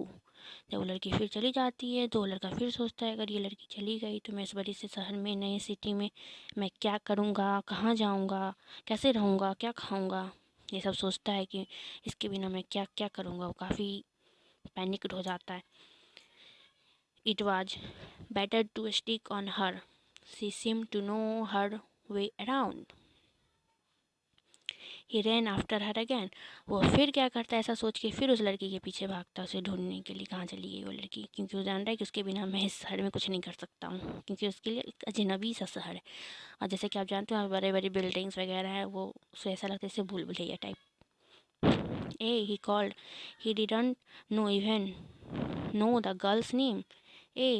जब वो लड़की फिर चली जाती है तो वो लड़का फिर सोचता है अगर ये लड़की चली गई तो मैं इस बड़े से शहर में, नए सिटी में मैं क्या करूँगा, कहाँ जाऊँगा, कैसे रहूँगा, क्या खाऊँगा, ये सब सोचता है कि इसके बिना मैं क्या क्या करूँगा। वो काफ़ी पैनिक्ड हो जाता है। It was better to stick on her. She seemed to know her way around. He ran after her again. वो फिर क्या करता है, ऐसा सोच के फिर उस लड़की के पीछे भागता है उसे ढूंढने के लिए, कहाँ चली गई वो लड़की, क्योंकि वो जान रहा है कि उसके बिना मैं इस शहर में कुछ नहीं कर सकता हूँ, क्योंकि उसके लिए एक अजनबी सा शहर है। और जैसे कि आप जानते हो बड़े बड़े बिल्डिंग्स वगैरह है, वो उसे ऐसा लगता है जैसे भूल Bhulaiyaa type. he called. He didn't know the girl's name.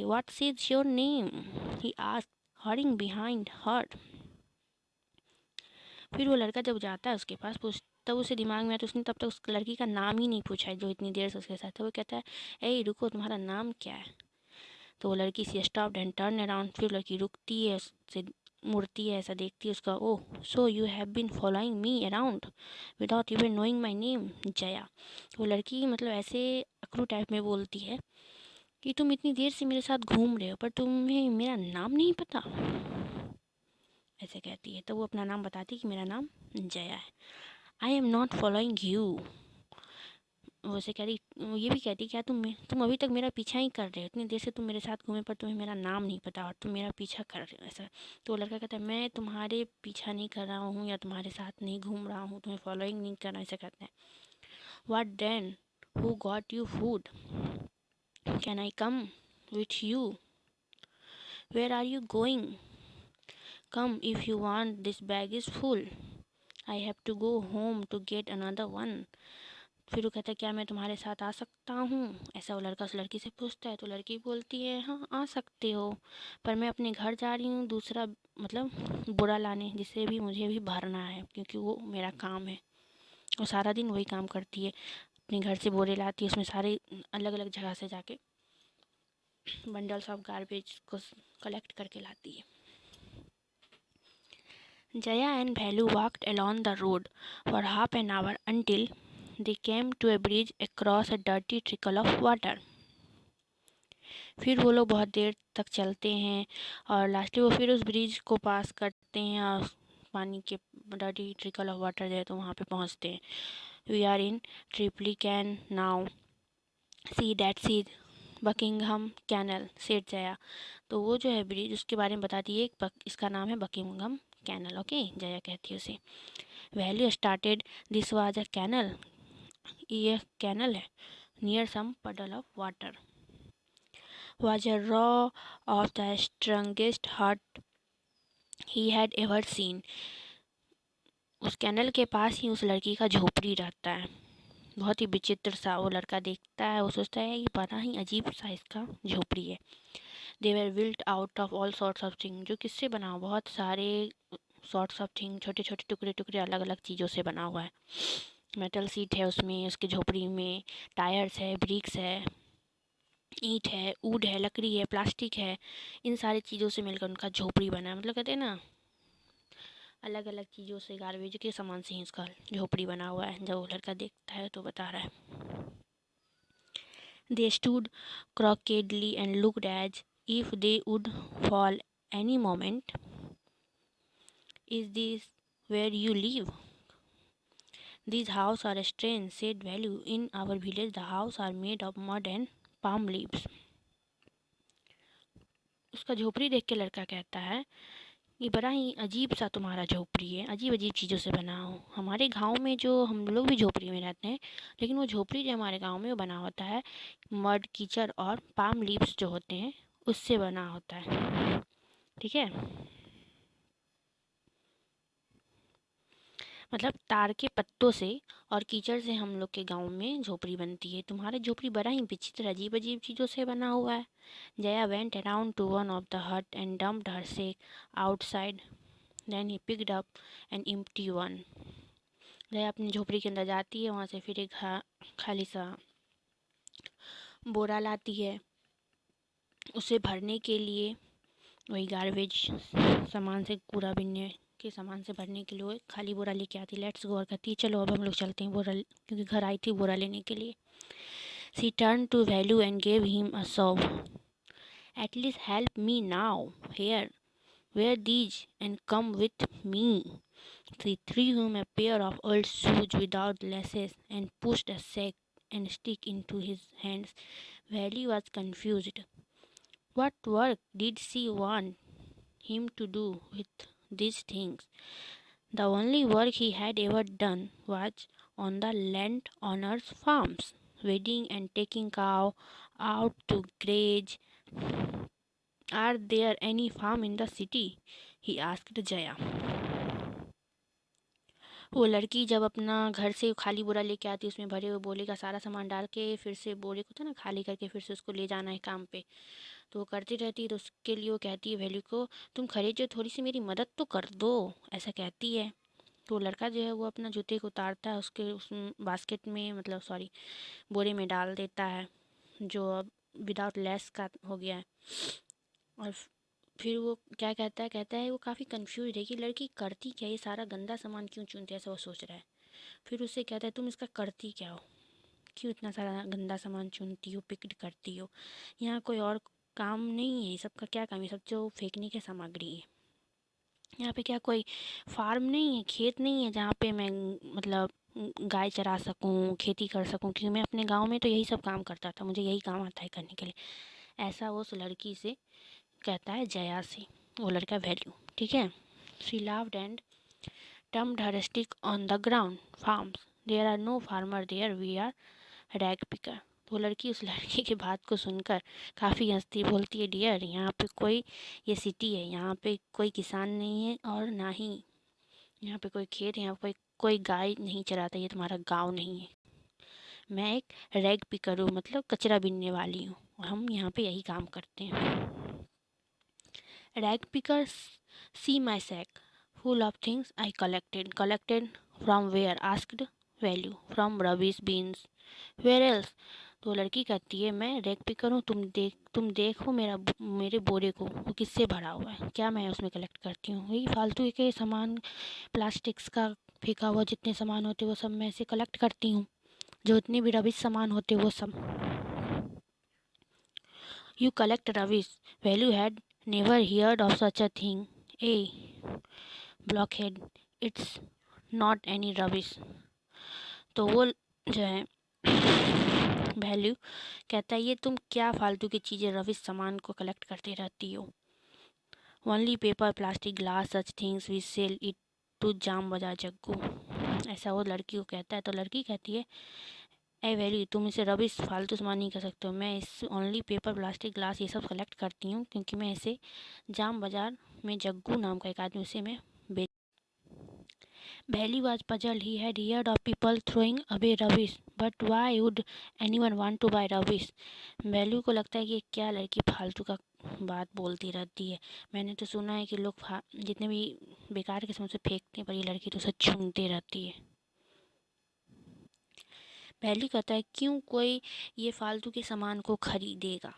What is your name? He asked, hurrying behind her. फिर वो लड़का जब जाता है उसके पास पूछ, तब उसे दिमाग में आता, उसने तब तक उस लड़की का नाम ही नहीं पूछा है जो इतनी देर से उसके साथ है। वो कहता है ए रुको, तुम्हारा नाम क्या है? तो वो लड़की सी स्टॉप्ड एंड टर्न अराउंड, फिर लड़की रुकती है, उससे मुड़ती है, ऐसा देखती है उसका। Oh so you have been following me around without even knowing my name Jaya. वो लड़की मतलब ऐसे अकड़ू टाइप में बोलती है कि तुम इतनी देर से मेरे साथ घूम रहे हो पर तुम्हें मेरा नाम नहीं पता, ऐसे कहती है। तो वो अपना नाम बताती है कि मेरा नाम जया है। I am not following you, वैसे कह रही, ये भी कहती क्या तुम अभी तक मेरा पीछा ही कर रहे हो, इतनी देर से तुम मेरे साथ घूमे पर तुम्हें मेरा नाम नहीं पता और तुम मेरा पीछा कर रहे हो, ऐसा। तो वो लड़का कहता है मैं तुम्हारे पीछा नहीं कर रहा हूँ या तुम्हारे साथ नहीं घूम रहा हूँ, तुम्हें फॉलोइंग नहीं कर रहा, ऐसा कहते हैं। What then, who got you food, can I come with you, where are you going, come if you want, this bag is full, I have to go home to get another one. फिर वो कहता है क्या मैं तुम्हारे साथ आ सकता हूँ, ऐसा वो लड़का उस लड़की से पूछता है। तो लड़की बोलती है हाँ आ सकते हो, पर मैं अपने घर जा रही हूँ दूसरा मतलब बुरा लाने, जिसे भी मुझे भी भरना है, क्योंकि वो मेरा काम है। वो सारा दिन वही काम करती है, अपने घर से बोरे लाती है, उसमें सारे अलग अलग जगह से जाके बंडल्स ऑफ गार्बेज को कलेक्ट करके लाती है। Jaya and Bhelu walked along the road for half an hour until they came to a bridge across a dirty trickle of water. फिर वो लोग बहुत देर तक चलते हैं और लास्टली वो फिर उस ब्रिज को पास करते हैं और पानी के डर्टी ट्रिकल ऑफ वाटर जो है तो वहाँ पे पहुँचते हैं। We are in Triplicane now, see that see Buckingham canal, said Jaya. तो वो जो है ब्रिज उसके बारे में बताती है, इसका नाम है बकिंगहम कैनल। ओके, जया कहती है उसे। Valli started, this was a canal, ये कैनल है, near some puddle of water, was a row of the strongest hut he had ever seen. उस कैनल के पास ही उस लड़की का झोपड़ी रहता है। बहुत ही विचित्र सा वो लड़का देखता है, वो सोचता है कि बड़ा ही अजीब सा इसका झोपड़ी है। They were built out of all sorts of thing, जो किससे बना हुआ, बहुत सारे सॉर्ट्स ऑफ थिंग, छोटे छोटे टुकड़े टुकड़े अलग अलग चीज़ों से बना हुआ है। मेटल सीट है उसमें, उसकी झोपड़ी में टायर्स है, ब्रिक्स है, ईंट है, वुड है, लकड़ी है, प्लास्टिक है, इन सारी चीज़ों से मिलकर उनका झोपड़ी बना है। मतलब कहते हैं ना अलग अलग चीज़ों से, गार्बेज के सामान से ही उसका झोपड़ी बना हुआ है। जब वो लड़का देखता है तो बता रहा है। They stood crookedly and looked as if they would fall any moment. Is this where you live? These houses are strange, said Value. In our village, the houses are made of mud and palm leaves. उसका झोपड़ी देख के लड़का कहता है ये बड़ा ही अजीब सा तुम्हारा झोपड़ी है, अजीब अजीब चीज़ों से बना हो। हमारे गांव में जो हम लोग भी झोपड़ी में रहते हैं, लेकिन वो झोपड़ी जो हमारे गांव में वो बना होता है मड, कीचड़ और पाम लीव्स जो होते हैं उससे बना होता है, ठीक है। मतलब तार के पत्तों से और कीचड़ से हम लोग के गांव में झोपड़ी बनती है। तुम्हारा झोपड़ी बड़ा ही विचित्र अजीब अजीब चीज़ों से बना हुआ है। Jaya went around to one of the hut and dumped her sack outside, then he picked up an empty one. Jaya अपनी झोपड़ी के अंदर जाती है, वहाँ से फिर एक खाली सा बोरा लाती है उसे भरने के लिए, वही गार्बेज सामान से, कूड़ा बिनने के सामान से भरने के लिए वो खाली बोरा लेके आती है। लेट्स गो और कहती है चलो अब हम लोग चलते हैं बोरा, क्योंकि घर आई थी बोरा लेने के लिए। She turn to Velu and gave him a saw. At least help me now, here wear these and come with me. She threw him a pair of old shoes without laces and pushed a sack and stick into his hands. Valley was confused. What work did she want him to do with these things? The only work he had ever done was on the landowners' farms, weeding and taking cow out to graze. Are there any farm in the city? He asked Jaya. वो लड़की जब अपना घर से खाली बोरा लेके आती है, उसमें भरे हुए बोरे का सारा सामान डाल के फिर से बोरे को था ना खाली करके फिर से उसको ले जाना है काम पे, तो वो करती रहती है। तो उसके लिए वो कहती है वैल्यू को, तुम खड़े जो थोड़ी सी मेरी मदद तो कर दो, ऐसा कहती है। तो लड़का जो है वो अपना जूते को उतारता है, उसके उस बास्केट में, मतलब सॉरी बोरे में डाल देता है, जो अब विदाउट लेस का हो गया है। और फिर वो क्या कहता है वो काफ़ी कंफ्यूज है कि लड़की करती क्या, ये सारा गंदा सामान क्यों चुनती है, ऐसा वो सोच रहा है। फिर उससे कहता है तुम इसका करती क्या हो, क्यों इतना सारा गंदा सामान चुनती हो, पिकड करती हो, यहाँ कोई और काम नहीं है, सबका क्या काम है, सब जो फेंकने की सामग्री है। यहाँ पे क्या कोई फार्म नहीं है, खेत नहीं है जहाँ पे मैं मतलब गाय चरा सकूँ, खेती कर सकूँ, क्योंकि मैं अपने गांव में तो यही सब काम करता था, मुझे यही काम आता है करने के लिए। ऐसा वो उस लड़की से कहता है, जया से, वो लड़का वैल्यू, ठीक है। She laughed and thumped her stick on the ground. Farms, there are no farmer there, we are rag picker. वो लड़की उस लड़के की बात को सुनकर काफ़ी हंसती, बोलती है डियर, यहाँ पे कोई, ये सिटी है, यहाँ पे कोई किसान नहीं है और ना ही यहाँ पे कोई खेत है, यहाँ पे कोई गाय नहीं चराता, ये तुम्हारा गांव नहीं है। मैं एक रैग पिकर हूँ, मतलब कचरा बीनने वाली हूँ, और हम यहाँ पे यही काम करते हैं। Rag pickers, see my sack full of things I collected. Collected from where? Asked Value. From rubbish bins. Where else? तो लड़की कहती है मैं रैग पिकर हूँ, तुम देखो मेरे बोरे को, वो किससे भरा हुआ है, क्या मैं उसमें कलेक्ट करती हूँ, वही फालतू के सामान, प्लास्टिक्स का फेंका हुआ जितने सामान होते वो सब मैं ऐसे कलेक्ट करती हूँ, जो इतने भी रबिश सामान होते वो सब। You collect rubbish. Value had never heard of such a thing. A blockhead. It's not any rubbish. तो वो जो है वैल्यू कहता है ये तुम क्या फालतू की चीज़ें रबिश सामान को कलेक्ट करते रहती हो। Only paper, plastic, glass, such things we sell it to Jam Bazaar Jaggu, ऐसा वो लड़की को कहता है। तो लड़की कहती है ए वैल्यू, तुम इसे रबिश फालतू सामान नहीं कर सकते हो, मैं इस ओनली पेपर, प्लास्टिक, ग्लास ये सब कलेक्ट करती हूँ, क्योंकि मैं इसे जाम बाज़ार में जग्गू नाम का एक आदमी उसे मैं बेच। Valli was puzzle, he had heard of people throwing away rubbish, but why would anyone want to buy rubbish. Valli को लगता है कि क्या लड़की फालतू का बात बोलती रहती है, मैंने तो सुना है कि लोग जितने भी बेकार के समझ से फेंकते हैं, पर ये लड़की तो उसे चुनते रहती है। वैल्यू कहता है क्यों कोई ये फालतू के सामान को खरीदेगा।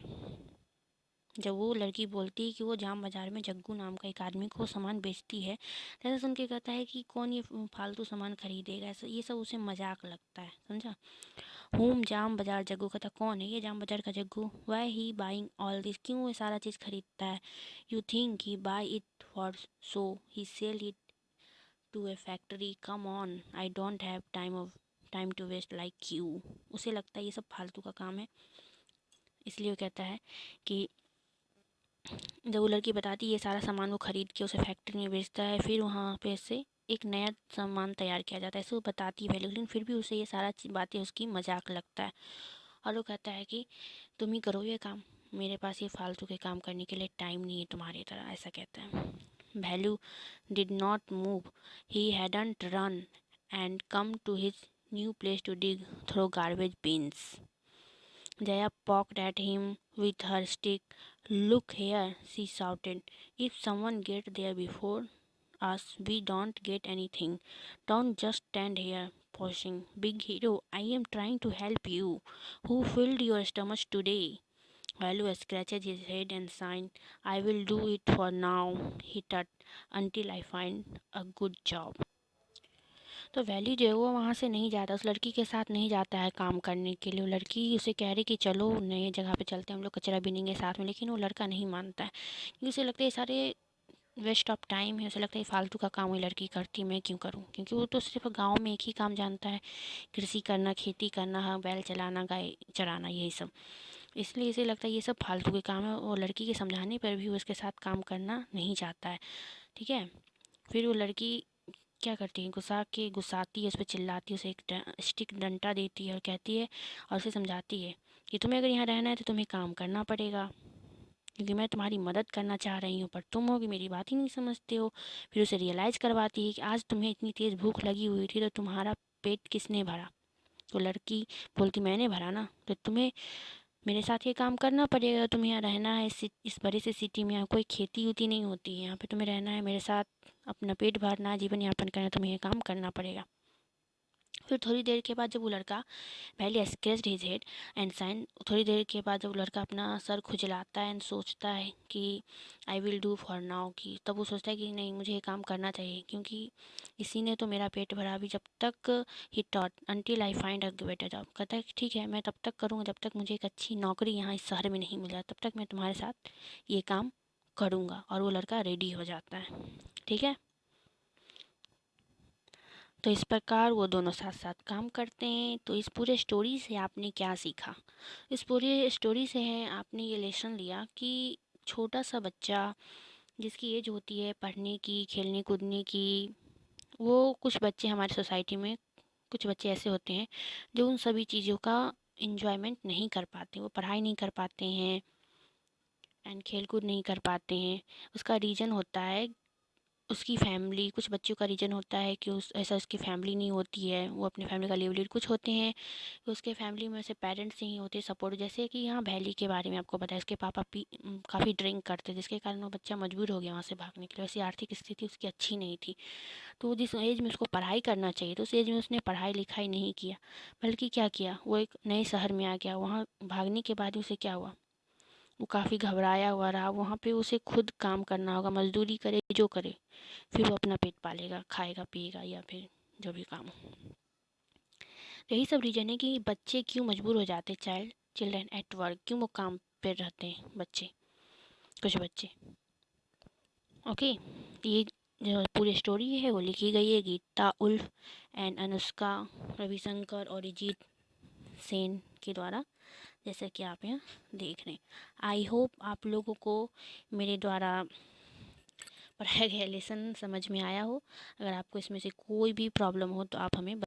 जब वो लड़की बोलती है कि वो जाम बाज़ार में जग्गू नाम का एक आदमी को सामान बेचती है, तो ऐसा सुन के कहता है कि कौन ये फालतू सामान खरीदेगा, ऐसा ये सब उसे मजाक लगता है, समझा। होम जाम बाज़ार जग्गू, कहता कौन है ये जाम बाज़ार का Jaggu, why he buying all this, क्यों वो सारा चीज़ खरीदता है। You think he buy it for so he sell it to a factory, come on, I don't have time to waste like you. उसे लगता है ये सब फालतू का काम है, इसलिए वो कहता है कि जब वो लड़की बताती है ये सारा सामान वो ख़रीद के उसे फैक्ट्री में बेचता है, फिर वहाँ पे से एक नया सामान तैयार किया जाता है, ऐसे वो बताती है, लेकिन फिर भी उसे ये सारा बातें उसकी मजाक लगता है। और वो कहता है कि तुम ही करो ये काम, मेरे पास ये फालतू के काम करने के लिए टाइम नहीं है तुम्हारी तरह, ऐसा कहता है। Valli did not move, he hadn't run and come to his new place to dig through garbage bins. Jaya poked at him with her stick. Look here, she shouted. If someone gets there before us, we don't get anything. Don't just stand here pushing. Big hero, I am trying to help you. Who filled your stomach today? Value scratched his head and sighed. I will do it for now, he thought, until I find a good job. तो valley जो है वो वहाँ से नहीं जाता, उस लड़की के साथ नहीं जाता है काम करने के लिए। वो लड़की उसे कह रही कि चलो नई जगह पे चलते हैं, हम लोग कचरा बीनेंगे साथ में, लेकिन वो लड़का नहीं मानता है क्योंकि उसे लगता है ये सारे वेस्ट ऑफ टाइम है। उसे लगता है फालतू का काम वो लड़की करती, मैं क्यों करूँ, क्योंकि वो तो सिर्फ गाँव में एक ही काम जानता है, कृषि करना, खेती करना, हाँ बैल चलाना, गाय चराना, यही सब। इसलिए इसे लगता है ये सब फालतू के काम है। वो लड़की के समझाने पर भी वो उसके साथ काम करना नहीं चाहता है। ठीक है, फिर वो लड़की क्या करती है, गुस्साती है, उस पर चिल्लाती है, उसे एक स्टिक डंडा देती है और कहती है और उसे समझाती है कि तुम्हें अगर यहाँ रहना है तो तुम्हें काम करना पड़ेगा, क्योंकि मैं तुम्हारी मदद करना चाह रही हूँ, पर तुम हो कि मेरी बात ही नहीं समझते हो। फिर उसे रियलाइज़ करवाती है कि आज तुम्हें इतनी तेज़ भूख लगी हुई थी तो तुम्हारा पेट किसने भरा? तो लड़की बोलती मैंने भरा ना, तो तुम्हें मेरे साथ ये काम करना पड़ेगा। तुम्हें यहाँ रहना है, इस बड़े से सिटी में यहाँ कोई खेती उती नहीं होती है, यहाँ पे तुम्हें रहना है, मेरे साथ अपना पेट भरना है, जीवन यापन करना है, तुम्हें ये काम करना पड़ेगा। फिर थोड़ी देर के बाद जब वो लड़का पहले scratched his head and sighed, थोड़ी देर के बाद जब वो लड़का अपना सर खुजलाता है एंड सोचता है कि I will do for now, की तब वो सोचता है कि नहीं मुझे ये काम करना चाहिए, क्योंकि इसी ने तो मेरा पेट भरा अभी जब तक। He taught until I find a better job, कहता है कि ठीक है मैं तब तक करूँगा जब तक मुझे एक अच्छी नौकरी यहाँ इस शहर में नहीं मिल जाए, तब तक मैं तुम्हारे साथ ये काम करूँगा। और वो लड़का रेडी हो जाता है। ठीक है, तो इस प्रकार वो दोनों साथ साथ काम करते हैं। तो इस पूरे स्टोरी से आपने क्या सीखा? इस पूरी स्टोरी से है आपने ये लेसन लिया कि छोटा सा बच्चा जिसकी एज होती है पढ़ने की, खेलने कूदने की, वो कुछ बच्चे हमारी सोसाइटी में कुछ बच्चे ऐसे होते हैं जो उन सभी चीज़ों का इंजॉयमेंट नहीं कर पाते। वो पढ़ाई नहीं कर पाते हैं एंड खेल कूद नहीं कर पाते हैं। उसका रीज़न होता है उसकी फैमिली। कुछ बच्चों का रीज़न होता है कि उस ऐसा उसकी फैमिली नहीं होती है, वो अपनी फैमिली का लीड। कुछ होते हैं कि उसके फैमिली में से पेरेंट्स नहीं होते सपोर्ट, जैसे कि यहाँ वैली के बारे में आपको बताया, उसके पापा काफ़ी ड्रिंक करते, जिसके कारण वो बच्चा मजबूर हो गया वहाँ से भागने के लिए। वैसी आर्थिक स्थिति उसकी अच्छी नहीं थी, तो जिस एज में उसको पढ़ाई करना चाहिए तो उस एज में उसने पढ़ाई लिखाई नहीं किया, बल्कि क्या किया, वो एक नए शहर में आ गया। वहाँ भागने के बाद उसे क्या हुआ, वो काफ़ी घबराया हुआ रहा। वहाँ पे उसे खुद काम करना होगा, मजदूरी करे जो करे, फिर वो अपना पेट पालेगा, खाएगा पिएगा या फिर जो भी काम हो। तो यही सब रीज़न है कि बच्चे क्यों मजबूर हो जाते, चिल्ड्रन एट वर्क, क्यों वो काम पे रहते हैं बच्चे, कुछ बच्चे। ओके, ये जो पूरी स्टोरी है वो लिखी गई है गीता उल्फ एंड अनुष्का रविशंकर और अरिजीत सेन के द्वारा, जैसा कि आप यहाँ देख रहे हैं। आई होप आप लोगों को मेरे द्वारा पढ़ाया गया लेसन समझ में आया हो। अगर आपको इसमें से कोई भी प्रॉब्लम हो तो आप हमें